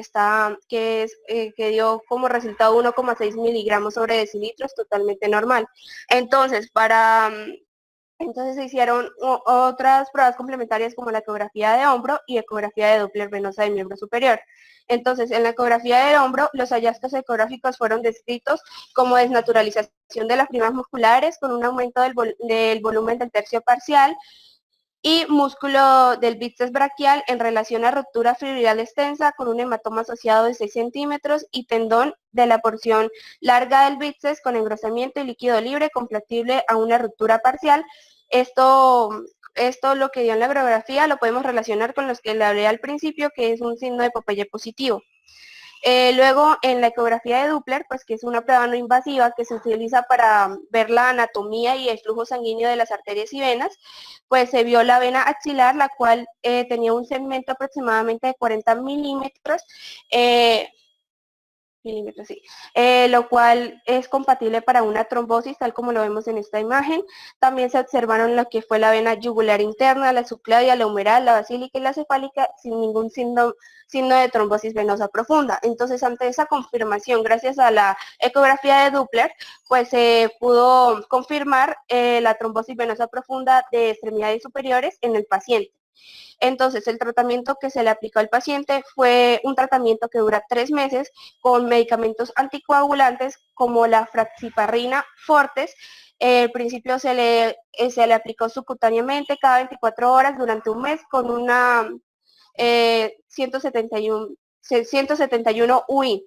que dio como resultado 1,6 miligramos sobre decilitros, totalmente normal. Entonces, entonces se hicieron otras pruebas complementarias como la ecografía de hombro y ecografía de Doppler venosa del miembro superior. Entonces, en la ecografía del hombro, los hallazgos ecográficos fueron descritos como desnaturalización de las primas musculares con un aumento del volumen del tercio parcial, y músculo del bíceps braquial en relación a ruptura fibrilar extensa con un hematoma asociado de 6 centímetros y tendón de la porción larga del bíceps con engrosamiento y líquido libre compatible a una ruptura parcial. Esto lo que dio en la ecografía lo podemos relacionar con los que le hablé al principio, que es un signo de Popeye positivo. Luego, en la ecografía de Doppler, pues que es una prueba no invasiva que se utiliza para ver la anatomía y el flujo sanguíneo de las arterias y venas, pues se vio la vena axilar, la cual tenía un segmento aproximadamente de 40 milímetros, sí, lo cual es compatible para una trombosis, tal como lo vemos en esta imagen. También se observaron lo que fue la vena yugular interna, la subclavia, la humeral, la basílica y la cefálica, sin ningún signo de trombosis venosa profunda. Entonces, ante esa confirmación, gracias a la ecografía de Doppler, pues se pudo confirmar la trombosis venosa profunda de extremidades superiores en el paciente. Entonces, el tratamiento que se le aplicó al paciente fue un tratamiento que dura 3 meses con medicamentos anticoagulantes como la fraxiparrina fortes. Al principio se le aplicó subcutáneamente cada 24 horas durante un mes con una 171 UI.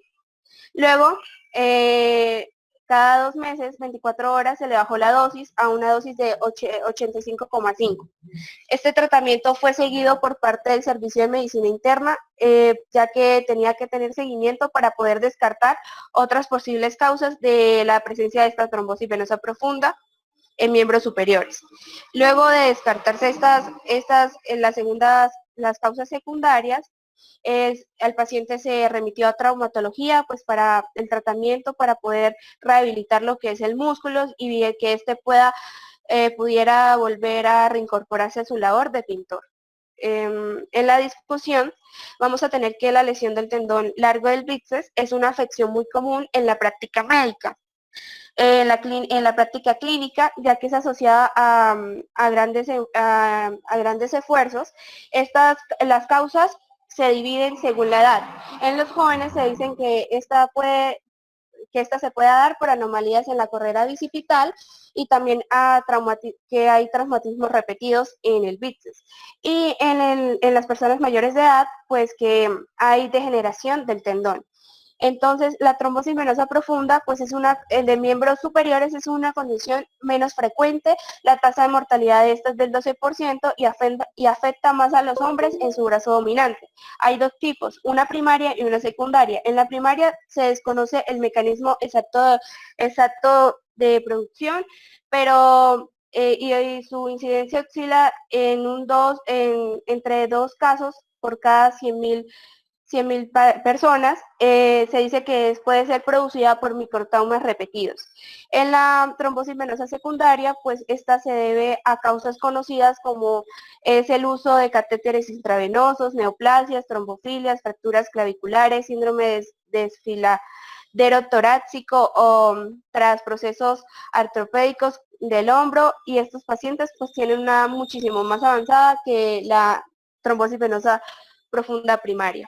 Luego, cada 2 meses, 24 horas, se le bajó la dosis a una dosis de 85,5. Este tratamiento fue seguido por parte del Servicio de Medicina Interna, ya que tenía que tener seguimiento para poder descartar otras posibles causas de la presencia de esta trombosis venosa profunda en miembros superiores. Luego de descartarse las causas secundarias, al paciente se remitió a traumatología pues para el tratamiento, para poder rehabilitar lo que es el músculo y que éste pudiera volver a reincorporarse a su labor de pintor. En la discusión vamos a tener que la lesión del tendón largo del bíceps es una afección muy común en la práctica médica. En la práctica clínica, ya que es asociada a grandes esfuerzos. Las causas se dividen según la edad. En los jóvenes se dicen que esta se pueda dar por anomalías en la carrera bicipital y también que hay traumatismos repetidos en el bíceps. Y en las personas mayores de edad, pues que hay degeneración del tendón. Entonces, la trombosis venosa profunda, pues de miembros superiores es una condición menos frecuente. La tasa de mortalidad de esta es del 12% y afecta más a los hombres en su brazo dominante. Hay 2 tipos, una primaria y una secundaria. En la primaria se desconoce el mecanismo exacto de producción, pero y su incidencia oscila entre 2 casos por cada 100.000 personas. Se dice que puede ser producida por microtraumas repetidos. En la trombosis venosa secundaria, pues esta se debe a causas conocidas como es el uso de catéteres intravenosos, neoplasias, trombofilias, fracturas claviculares, síndrome de desfiladero torácico o tras procesos artropédicos del hombro, y estos pacientes pues tienen una muchísimo más avanzada que la trombosis venosa profunda primaria.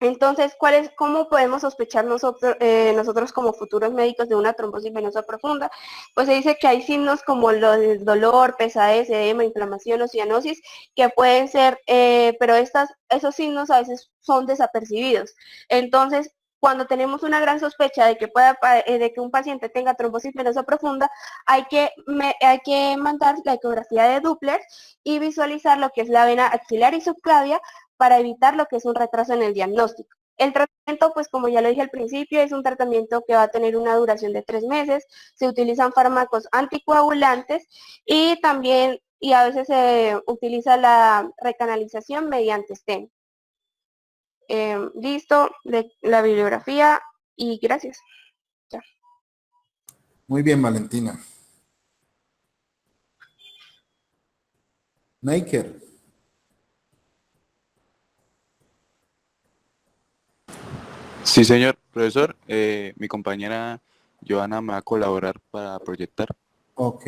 Entonces, ¿cómo podemos sospechar nosotros como futuros médicos de una trombosis venosa profunda? Pues se dice que hay signos como el dolor, pesadez, edema, inflamación o cianosis que pueden ser, pero esos signos a veces son desapercibidos. Entonces, cuando tenemos una gran sospecha de que un paciente tenga trombosis venosa profunda, hay que mandar la ecografía de Doppler y visualizar lo que es la vena axilar y subclavia para evitar lo que es un retraso en el diagnóstico. El tratamiento, pues como ya lo dije al principio, es un tratamiento que va a tener una duración de 3 meses, se utilizan fármacos anticoagulantes y a veces se utiliza la recanalización mediante stent. Listo, la bibliografía y gracias. Ya. Muy bien, Valentina. Naker. Sí, señor profesor. Mi compañera Joana me va a colaborar para proyectar. Ok.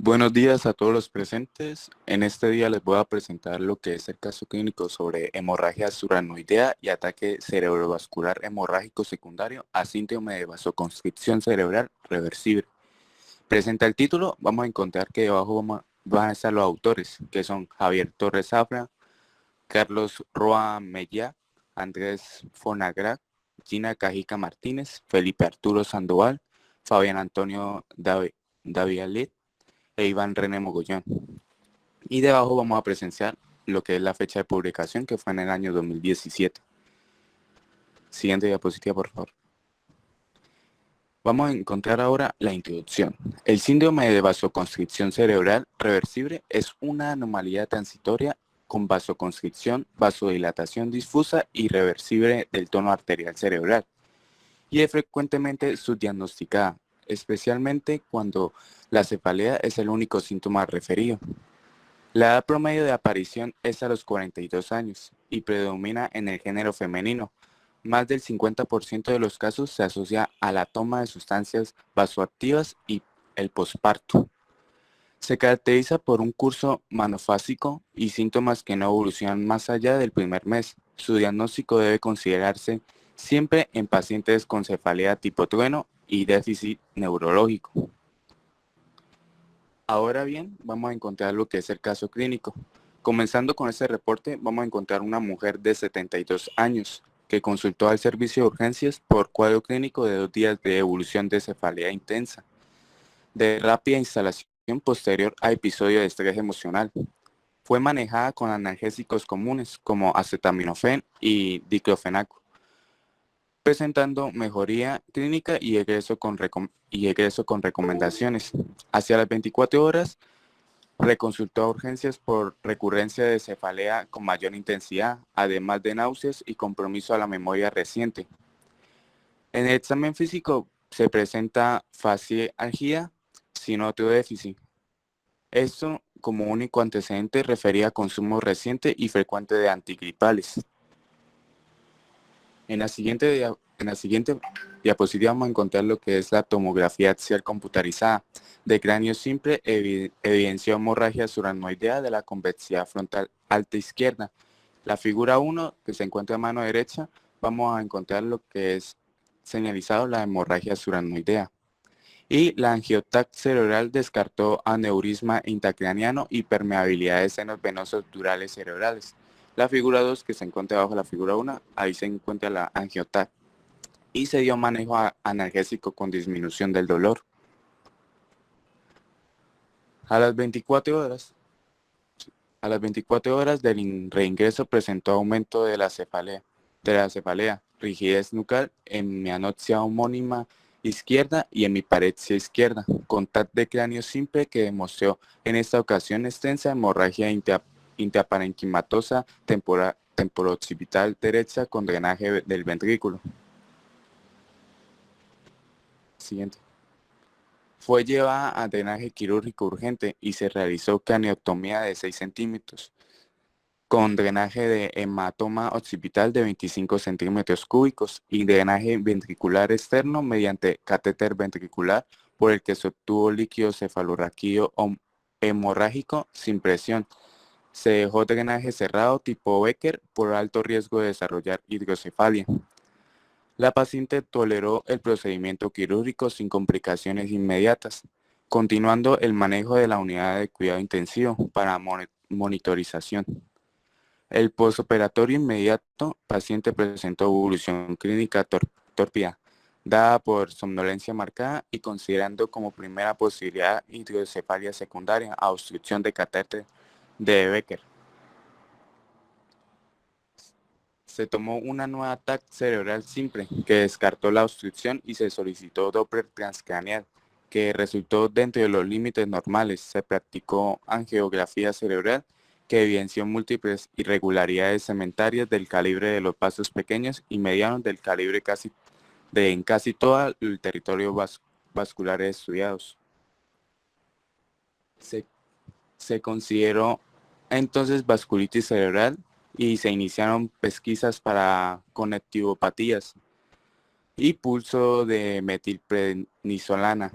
Buenos días a todos los presentes. En este día les voy a presentar lo que es el caso clínico sobre hemorragia subaracnoidea y ataque cerebrovascular hemorrágico secundario a síndrome de vasoconstricción cerebral reversible. Presenta el título. Vamos a encontrar que debajo van a estar los autores, que son Javier Torres Zafra, Carlos Roa Mella, Andrés Fonagra, Gina Cajica Martínez, Felipe Arturo Sandoval, Fabián Antonio Davialet e Iván René Mogollón. Y debajo vamos a presenciar lo que es la fecha de publicación, que fue en el año 2017. Siguiente diapositiva, por favor. Vamos a encontrar ahora la introducción. El síndrome de vasoconstricción cerebral reversible es una anomalía transitoria con vasoconstricción, vasodilatación difusa y reversible del tono arterial cerebral, y es frecuentemente subdiagnosticada, especialmente cuando la cefalea es el único síntoma referido. La edad promedio de aparición es a los 42 años y predomina en el género femenino. Más del 50% de los casos se asocia a la toma de sustancias vasoactivas y el posparto. Se caracteriza por un curso monofásico y síntomas que no evolucionan más allá del primer mes. Su diagnóstico debe considerarse siempre en pacientes con cefalea tipo trueno y déficit neurológico. Ahora bien, vamos a encontrar lo que es el caso clínico. Comenzando con este reporte, vamos a encontrar una mujer de 72 años que consultó al servicio de urgencias por cuadro clínico de 2 días de evolución de cefalea intensa, de rápida instalación posterior a episodio de estrés emocional. Fue manejada con analgésicos comunes como acetaminofén y diclofenaco, presentando mejoría clínica y egreso con recomendaciones. Hacia las 24 horas, reconsultó a urgencias por recurrencia de cefalea con mayor intensidad, además de náuseas y compromiso a la memoria reciente. En el examen físico se presenta fascialgia sin otro déficit. Esto, como único antecedente, refería a consumo reciente y frecuente de antigripales. En la siguiente diapositiva vamos a encontrar lo que es la tomografía axial computarizada de cráneo simple, evidenció hemorragia suranoidea de la convexidad frontal alta izquierda. La figura 1, que se encuentra a mano derecha, vamos a encontrar lo que es señalizado la hemorragia suranoidea. Y la angiotac cerebral descartó aneurisma intracraniano y permeabilidad de senos venosos durales cerebrales. La figura 2, que se encuentra bajo la figura 1, ahí se encuentra la angiotac. Y se dio manejo analgésico con disminución del dolor. A las 24 horas del reingreso presentó aumento de la cefalea, rigidez nucal, hemianopsia homónima izquierda y hemiparexia izquierda, contacto de cráneo simple que demostró en esta ocasión extensa hemorragia intraparenquimatosa temporooccipital derecha con drenaje del ventrículo. Siguiente. Fue llevada a drenaje quirúrgico urgente y se realizó craniotomía de 6 centímetros con drenaje de hematoma occipital de 25 centímetros cúbicos y drenaje ventricular externo mediante catéter ventricular por el que se obtuvo líquido cefalorraquídeo hemorrágico sin presión. Se dejó drenaje cerrado tipo Becker por alto riesgo de desarrollar hidrocefalia. La paciente toleró el procedimiento quirúrgico sin complicaciones inmediatas, continuando el manejo de la unidad de cuidado intensivo para monitorización. El postoperatorio inmediato, paciente presentó evolución clínica tórpida, dada por somnolencia marcada y considerando como primera posibilidad hidrocefalia secundaria a obstrucción de catéter de Becker. Se tomó una nueva TAC cerebral simple que descartó la obstrucción y se solicitó Doppler transcraneal, que resultó dentro de los límites normales. Se practicó angiografía cerebral que evidenció múltiples irregularidades cementarias del calibre de los vasos pequeños y medianos del calibre en casi todo el territorio vascular estudiados. Se consideró entonces vasculitis cerebral y se iniciaron pesquisas para conectivopatías y pulso de metilprednisolana.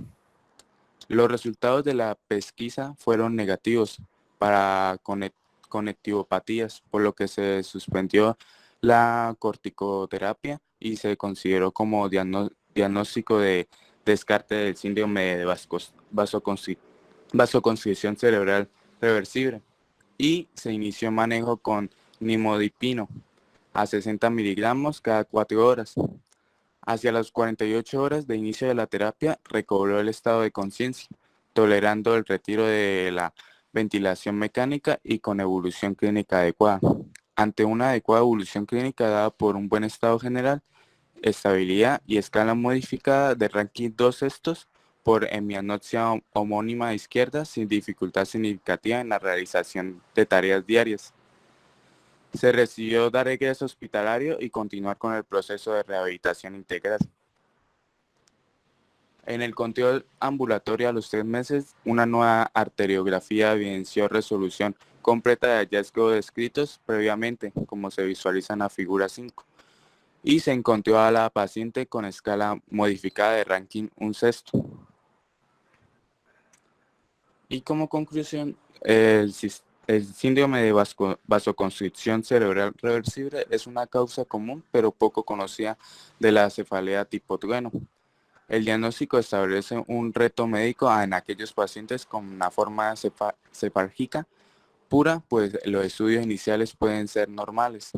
Los resultados de la pesquisa fueron negativos para conectivopatías, por lo que se suspendió la corticoterapia y se consideró como diagnóstico de descarte del síndrome de vasoconstricción cerebral reversible y se inició manejo con nimodipino a 60 miligramos cada 4 horas. Hacia las 48 horas de inicio de la terapia, recobró el estado de conciencia, tolerando el retiro de la ventilación mecánica y con evolución clínica adecuada. Ante una adecuada evolución clínica dada por un buen estado general, estabilidad y escala modificada de ranking 2/6 por hemianopsia homónima izquierda sin dificultad significativa en la realización de tareas diarias. Se recibió dar regreso hospitalario y continuar con el proceso de rehabilitación integral. En el control ambulatorio a los 3 meses, una nueva arteriografía evidenció resolución completa de hallazgos descritos previamente, como se visualiza en la figura 5, y se encontró a la paciente con escala modificada de ranking 1/6. Y como conclusión, el síndrome de vasoconstricción cerebral reversible es una causa común pero poco conocida de la cefalea tipo trueno. El diagnóstico establece un reto médico en aquellos pacientes con una forma cefálgica pura, pues los estudios iniciales pueden ser normales.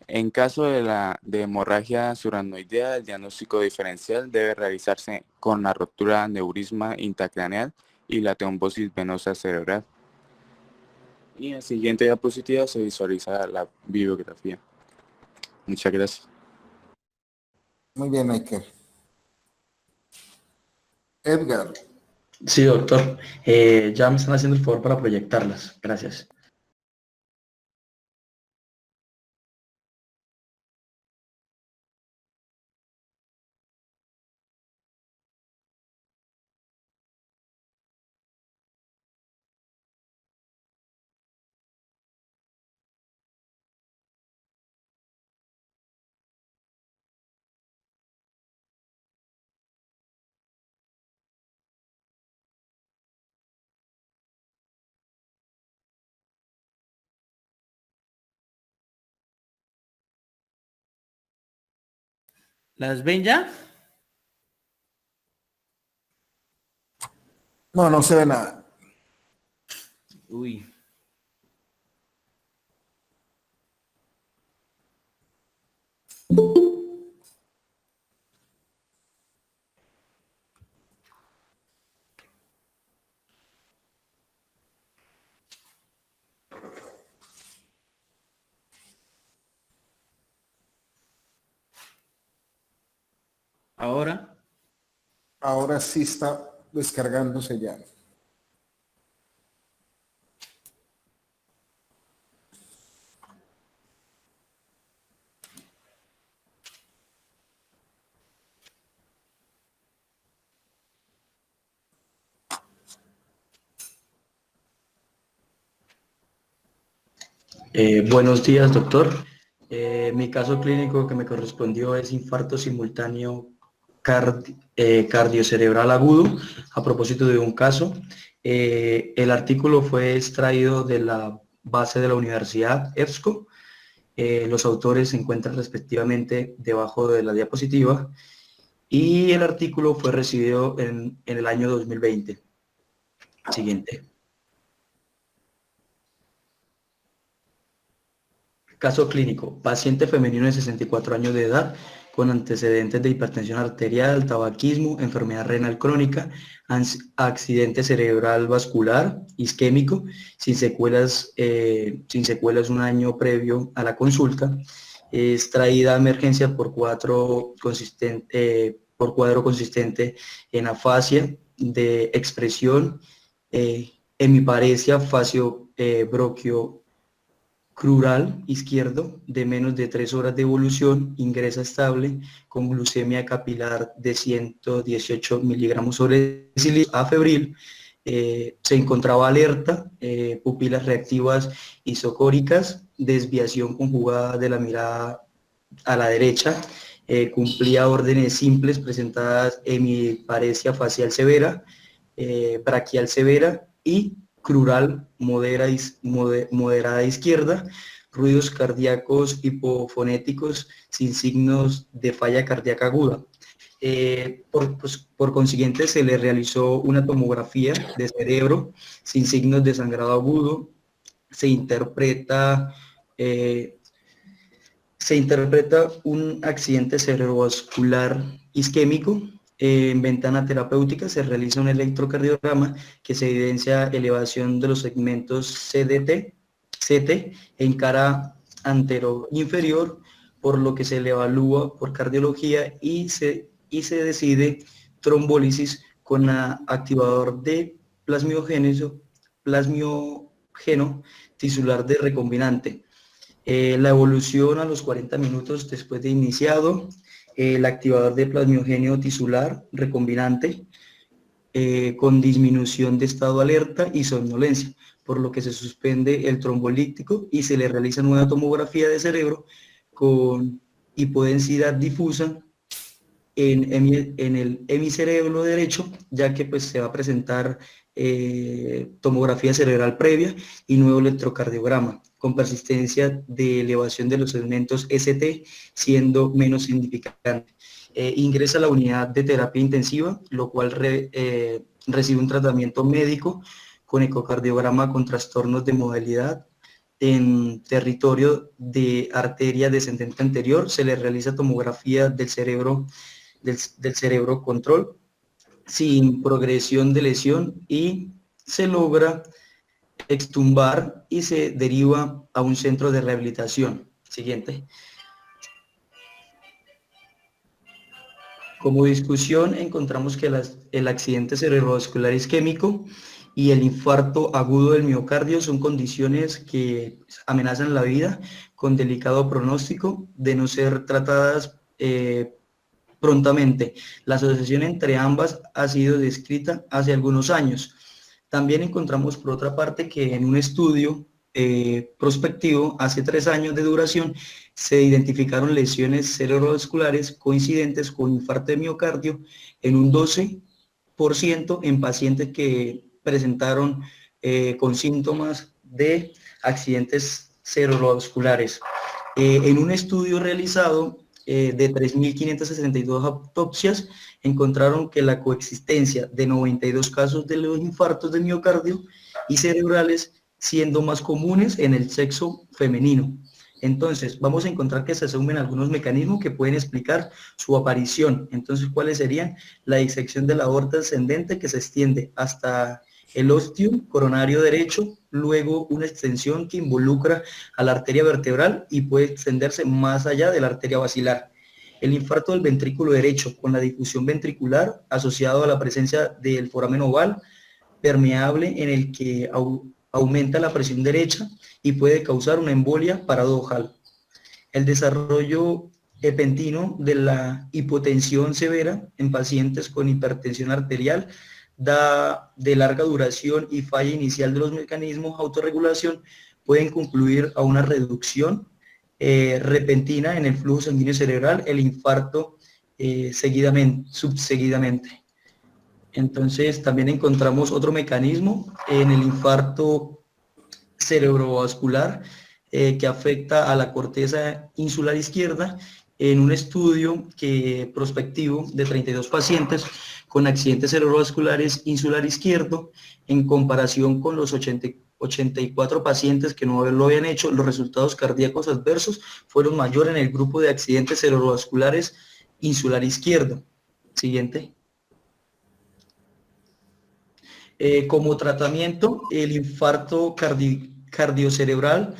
En caso de hemorragia suranoidea, el diagnóstico diferencial debe realizarse con la ruptura de aneurisma intracraneal y la trombosis venosa cerebral. Y en la siguiente diapositiva se visualiza la bibliografía. Muchas gracias. Muy bien, Iker. Edgar. Sí, doctor. Ya me están haciendo el favor para proyectarlas. Gracias. ¿Las ven ya? No, no se ve nada. Uy. Ahora. Ahora sí está descargándose ya. Buenos días, doctor. Mi caso clínico que me correspondió es infarto simultáneo cardiocerebral agudo, a propósito de un caso. El artículo fue extraído de la base de la Universidad EBSCO. Los autores se encuentran respectivamente debajo de la diapositiva y el artículo fue recibido en el año 2020. Siguiente. Caso clínico, paciente femenino de 64 años de edad con antecedentes de hipertensión arterial, tabaquismo, enfermedad renal crónica, accidente cerebral vascular, isquémico, sin secuelas un año previo a la consulta, es traída a emergencia por cuadro consistente en afasia de expresión, hemiparesia facio broquio crural izquierdo de menos de 3 horas de evolución, ingresa estable con glucemia capilar de 118 miligramos sobre decilitro a febril, se encontraba alerta, pupilas reactivas isocóricas, desviación conjugada de la mirada a la derecha, cumplía órdenes simples presentadas hemiparesia facial severa, braquial severa y crural moderada izquierda, ruidos cardíacos hipofonéticos sin signos de falla cardíaca aguda. Por consiguiente, se le realizó una tomografía de cerebro sin signos de sangrado agudo. Se interpreta Eh, Se interpreta un accidente cerebrovascular isquémico. En ventana terapéutica se realiza un electrocardiograma que se evidencia elevación de los segmentos CT en cara antero inferior, por lo que se le evalúa por cardiología y se decide trombólisis con activador de plasmiógeno tisular de recombinante. La evolución a los 40 minutos después de iniciado, el activador de plasmiógeno tisular recombinante con disminución de estado alerta y somnolencia, por lo que se suspende el trombolítico y se le realiza nueva tomografía de cerebro con hipodensidad difusa en el hemicerebro derecho, ya que pues se va a presentar tomografía cerebral previa y nuevo electrocardiograma, con persistencia de elevación de los segmentos ST siendo menos significante. Ingresa a la unidad de terapia intensiva, lo cual recibe un tratamiento médico con ecocardiograma con trastornos de modalidad. En territorio de arteria descendente anterior se le realiza tomografía del cerebro control sin progresión de lesión y se logra extumbar y se deriva a un centro de rehabilitación. Siguiente. Como discusión encontramos que el accidente cerebrovascular isquémico y el infarto agudo del miocardio son condiciones que amenazan la vida con delicado pronóstico de no ser tratadas prontamente. La asociación entre ambas ha sido descrita hace algunos años. También encontramos por otra parte que en un estudio prospectivo hace 3 años de duración se identificaron lesiones cerebrovasculares coincidentes con infarto de miocardio en un 12% en pacientes que presentaron con síntomas de accidentes cerebrovasculares. En un estudio realizado de 3.562 autopsias, encontraron que la coexistencia de 92 casos de los infartos de miocardio y cerebrales, siendo más comunes en el sexo femenino. Entonces, vamos a encontrar que se asumen algunos mecanismos que pueden explicar su aparición. Entonces, ¿cuáles serían? La disección de la aorta ascendente que se extiende hasta el ostium coronario derecho, luego una extensión que involucra a la arteria vertebral y puede extenderse más allá de la arteria basilar. El infarto del ventrículo derecho con la difusión ventricular asociado a la presencia del foramen oval permeable en el que aumenta la presión derecha y puede causar una embolia paradojal. El desarrollo repentino de la hipotensión severa en pacientes con hipertensión arterial de larga duración y falla inicial de los mecanismos de autorregulación pueden concluir a una reducción repentina en el flujo sanguíneo cerebral, el infarto subseguidamente. Entonces también encontramos otro mecanismo en el infarto cerebrovascular que afecta a la corteza insular izquierda en un estudio prospectivo de 32 pacientes con accidentes cerebrovasculares insular izquierdo en comparación con los 84 pacientes que no lo habían hecho. Los resultados cardíacos adversos fueron mayores en el grupo de accidentes cerebrovasculares insular izquierdo. Siguiente. Como tratamiento, el infarto cardiocerebral,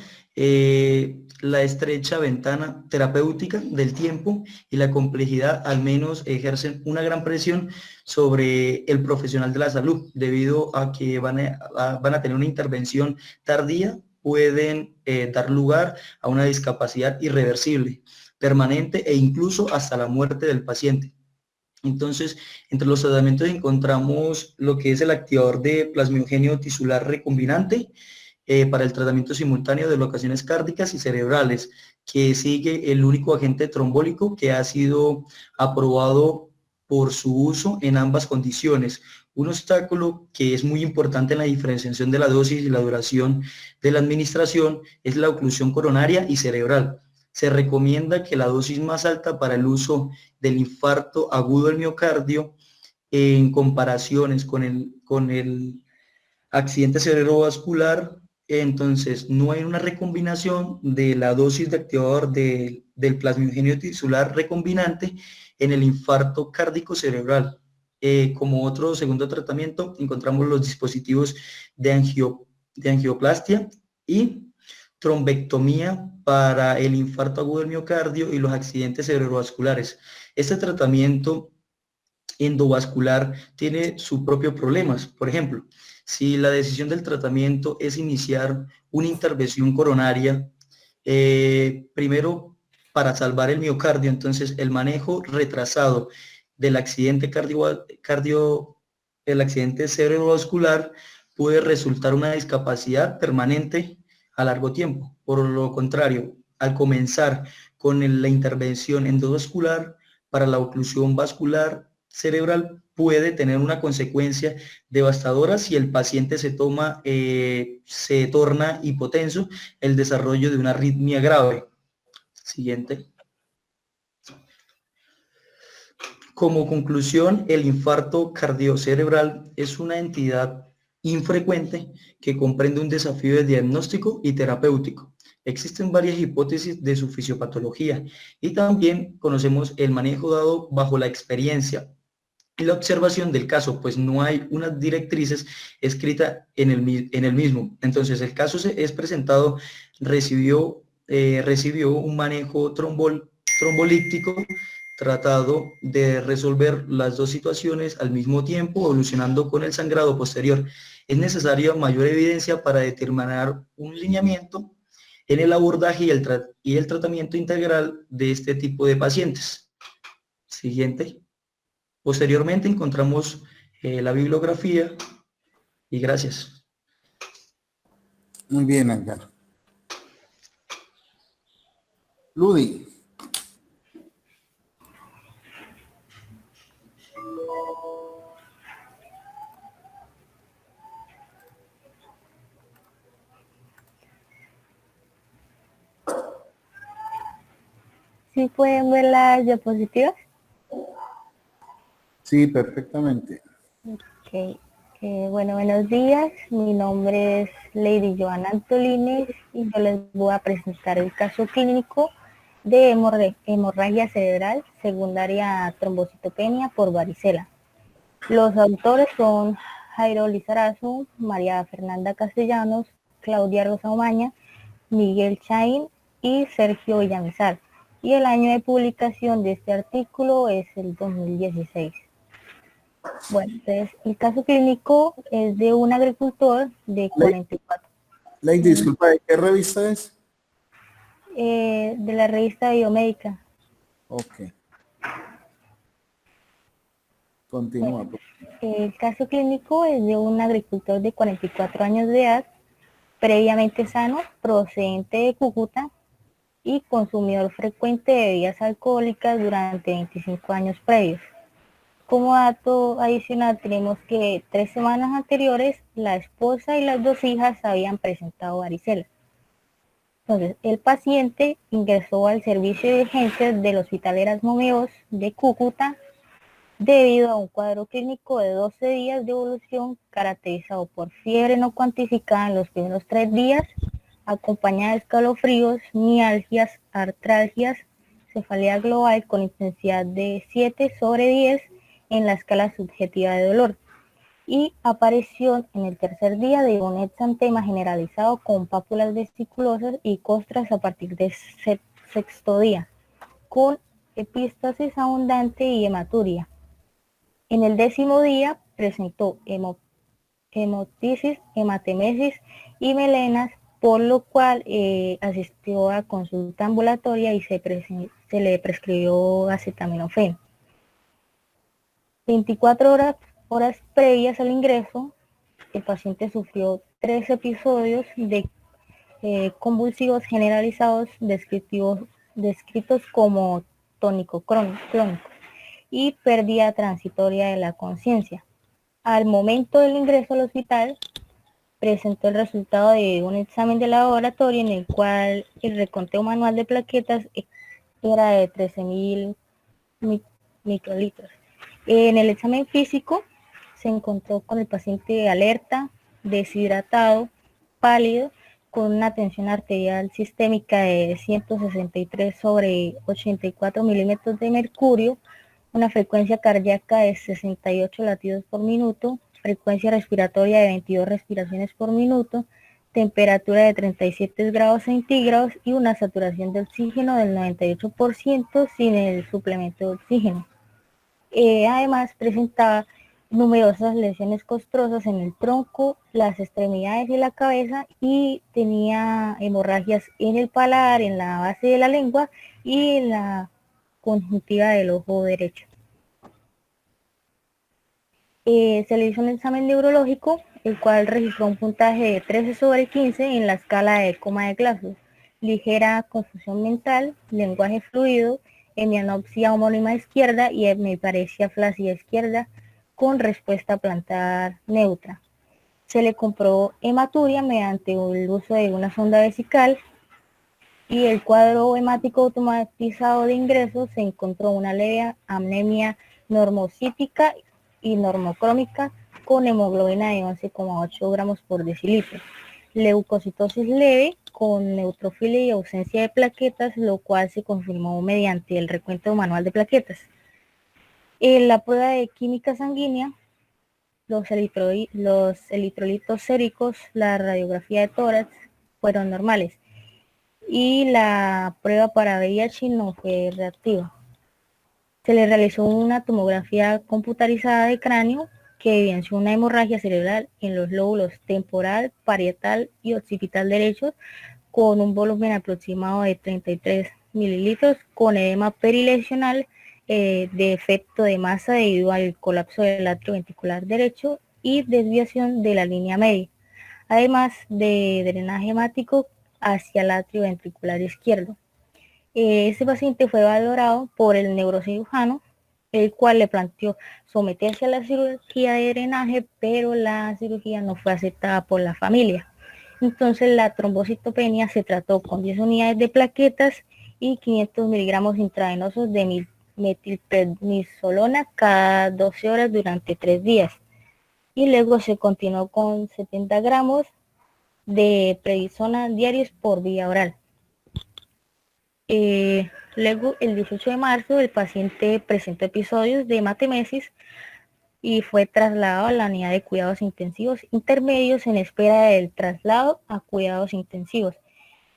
la estrecha ventana terapéutica del tiempo y la complejidad al menos ejercen una gran presión sobre el profesional de la salud, debido a que van a tener una intervención tardía, pueden dar lugar a una discapacidad irreversible, permanente e incluso hasta la muerte del paciente. Entonces, entre los tratamientos encontramos lo que es el activador de plasmiógeno tisular recombinante para el tratamiento simultáneo de locaciones cárdicas y cerebrales, que sigue el único agente trombólico que ha sido aprobado por su uso en ambas condiciones. Un obstáculo que es muy importante en la diferenciación de la dosis y la duración de la administración es la oclusión coronaria y cerebral. Se recomienda que la dosis más alta para el uso del infarto agudo del miocardio en comparaciones con el accidente cerebrovascular Entonces, no hay una recombinación de la dosis de activador del plasminogenio tisular recombinante en el infarto cárdico cerebral. Como otro segundo tratamiento, encontramos los dispositivos de angioplastia y trombectomía para el infarto agudo del miocardio y los accidentes cerebrovasculares. Este tratamiento endovascular tiene sus propios problemas. Por ejemplo, si la decisión del tratamiento es iniciar una intervención coronaria, primero para salvar el miocardio, entonces el manejo retrasado del accidente el accidente cerebrovascular puede resultar una discapacidad permanente a largo tiempo. Por lo contrario, al comenzar con la intervención endovascular para la oclusión vascular cerebral puede tener una consecuencia devastadora si el paciente se torna hipotenso, el desarrollo de una arritmia grave. Siguiente. Como conclusión, el infarto cardiocerebral es una entidad infrecuente que comprende un desafío de diagnóstico y terapéutico. Existen varias hipótesis de su fisiopatología y también conocemos el manejo dado bajo la experiencia y la observación del caso, pues no hay unas directrices escritas en el mismo. Entonces, el caso es presentado, recibió un manejo trombolíptico tratado de resolver las dos situaciones al mismo tiempo, evolucionando con el sangrado posterior. Es necesaria mayor evidencia para determinar un lineamiento en el abordaje y el tratamiento integral de este tipo de pacientes. Siguiente. Posteriormente encontramos la bibliografía y gracias. Muy bien, Edgar. Ludi. ¿Sí pueden ver las diapositivas? Sí, perfectamente. Ok. Bueno, buenos días. Mi nombre es Lady Joana Antolines y yo les voy a presentar el caso clínico de hemorragia cerebral secundaria a trombocitopenia por varicela. Los autores son Jairo Lizarazu, María Fernanda Castellanos, Claudia Rosa Omaña, Miguel Chaín y Sergio Villamizar. Y el año de publicación de este artículo es el 2016. Bueno, entonces el caso clínico es de un agricultor de 44. Lady, disculpa, ¿de qué revista es? De la revista Biomédica. Ok. Continúa. Bueno, el caso clínico es de un agricultor de 44 años de edad, previamente sano, procedente de Cúcuta y consumidor frecuente de bebidas alcohólicas durante 25 años previos. Como dato adicional tenemos que 3 semanas anteriores la esposa y las 2 hijas habían presentado varicela. Entonces, el paciente ingresó al servicio de urgencias del Hospital Erasmo Meos de Cúcuta debido a un cuadro clínico de 12 días de evolución caracterizado por fiebre no cuantificada en los primeros 3 días, acompañada de escalofríos, mialgias, artralgias, cefalea global con intensidad de 7/10 en la escala subjetiva de dolor y aparición en el tercer día de un exantema generalizado con pápulas vesiculosas y costras a partir del sexto día, con epístasis abundante y hematuria. En el 10º día presentó hemotisis, hematemesis y melenas, por lo cual asistió a consulta ambulatoria y se le prescribió acetaminofén. 24 horas previas al ingreso, el paciente sufrió 3 episodios de convulsivos generalizados descritos como tónico clónico y pérdida transitoria de la conciencia. Al momento del ingreso al hospital, presentó el resultado de un examen de laboratorio en el cual el reconteo manual de plaquetas era de 13.000 microlitros. En el examen físico se encontró con el paciente alerta, deshidratado, pálido con una tensión arterial sistémica de 163/84 milímetros de mercurio, una frecuencia cardíaca de 68 latidos por minuto, frecuencia respiratoria de 22 respiraciones por minuto, temperatura de 37 grados centígrados y una saturación de oxígeno del 98% sin el suplemento de oxígeno. Además, presentaba numerosas lesiones costrosas en el tronco, las extremidades y la cabeza, y tenía hemorragias en el paladar, en la base de la lengua y en la conjuntiva del ojo derecho. Se le hizo un examen neurológico, el cual registró un puntaje de 13/15 en la escala de coma de Glasgow, ligera confusión mental, lenguaje fluido, hemianopsia homónima izquierda y hemiparesia flácida izquierda con respuesta plantar neutra. Se le comprobó hematuria mediante el uso de una sonda vesical, y el cuadro hemático automatizado de ingreso se encontró una leve anemia normocítica y normocrómica con hemoglobina de 11,8 gramos por decilitro, leucocitosis leve con neutrofilia y ausencia de plaquetas, lo cual se confirmó mediante el recuento manual de plaquetas. En la prueba de química sanguínea, los electrolitos séricos, la radiografía de tórax fueron normales, y la prueba para VIH no fue reactiva. Se le realizó una tomografía computarizada de cráneo que evidenció una hemorragia cerebral en los lóbulos temporal, parietal y occipital derechos, con un volumen aproximado de 33 mililitros, con edema perilesional de efecto de masa debido al colapso del atrio ventricular derecho y desviación de la línea media, además de drenaje hemático hacia el atrio ventricular izquierdo. Este paciente fue valorado por el neurocirujano, el cual le planteó someterse a la cirugía de drenaje, pero la cirugía no fue aceptada por la familia. Entonces la trombocitopenia se trató con 10 unidades de plaquetas y 500 miligramos intravenosos de metilprednisolona cada 12 horas durante 3 días. Y luego se continuó con 70 gramos de prednisona diarios por vía oral. Luego, el 18 de marzo, el paciente presentó episodios de hematemesis y fue trasladado a la unidad de cuidados intensivos intermedios en espera del traslado a cuidados intensivos,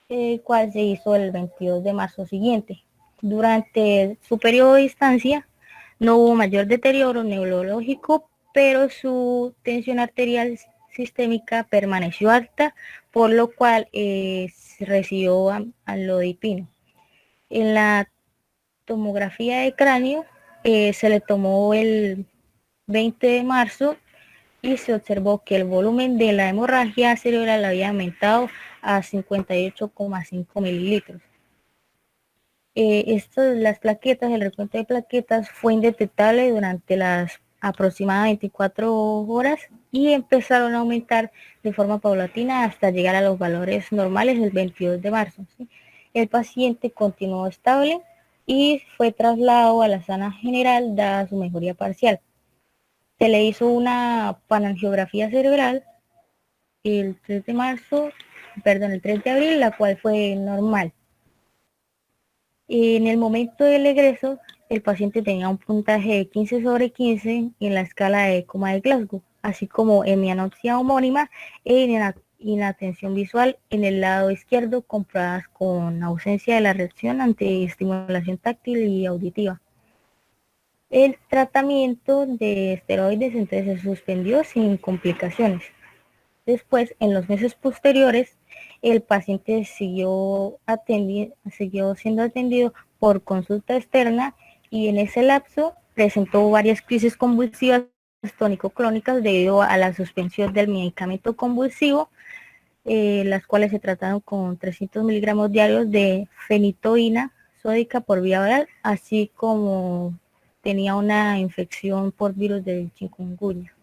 el cual se hizo el 22 de marzo siguiente. Durante su periodo de estancia no hubo mayor deterioro neurológico, pero su tensión arterial sistémica permaneció alta, por lo cual recibió amlodipino. En la tomografía de cráneo se le tomó el 20 de marzo y se observó que el volumen de la hemorragia cerebral había aumentado a 58,5 mililitros. Las plaquetas, el recuento de plaquetas fue indetectable durante las aproximadamente 24 horas y empezaron a aumentar de forma paulatina hasta llegar a los valores normales el 22 de marzo. ¿Sí? El paciente continuó estable y fue trasladado a la sala general dada su mejoría parcial. Se le hizo una panangiografía cerebral el 3 de abril, la cual fue normal. En el momento del egreso, el paciente tenía un puntaje de 15/15 en la escala de coma de Glasgow, así como hemianopsia homónima e inatención visual en el lado izquierdo, comprobadas con ausencia de la reacción ante estimulación táctil y auditiva. El tratamiento de esteroides entonces se suspendió sin complicaciones. Después, en los meses posteriores, el paciente siguió siendo atendido por consulta externa, y en ese lapso presentó varias crisis convulsivas tónico-clónicas debido a la suspensión del medicamento convulsivo, las cuales se trataron con 300 miligramos diarios de fenitoína sódica por vía oral, así como tenía una infección por virus del chikungunya.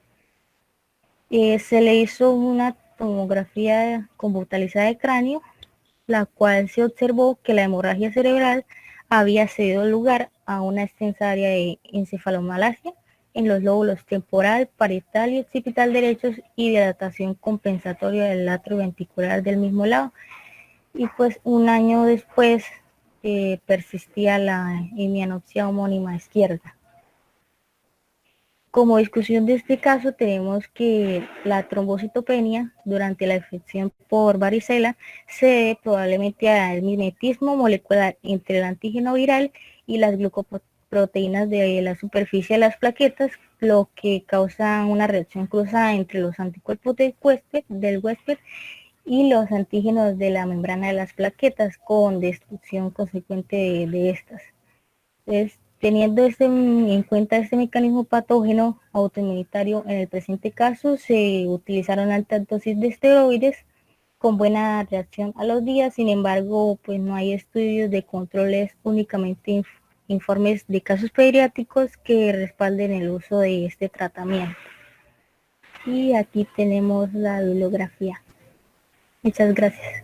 Se le hizo una tomografía computarizada de cráneo, la cual se observó que la hemorragia cerebral había cedido lugar a una extensa área de encefalomalacia en los lóbulos temporal, parietal y occipital derechos y dilatación compensatoria del atrio ventricular del mismo lado. Y pues un año después persistía la hemianopsia homónima izquierda. Como discusión de este caso tenemos que la trombocitopenia durante la infección por varicela se debe probablemente al mimetismo molecular entre el antígeno viral y las glucoproteínas de la superficie de las plaquetas, lo que causa una reacción cruzada entre los anticuerpos del huésped y los antígenos de la membrana de las plaquetas con destrucción consecuente de estas. Entonces, teniendo en cuenta este mecanismo patógeno autoinmunitario, en el presente caso se utilizaron altas dosis de esteroides con buena reacción a los días. Sin embargo, pues no hay estudios de controles, únicamente informes de casos pediátricos que respalden el uso de este tratamiento. Y aquí tenemos la bibliografía. Muchas gracias.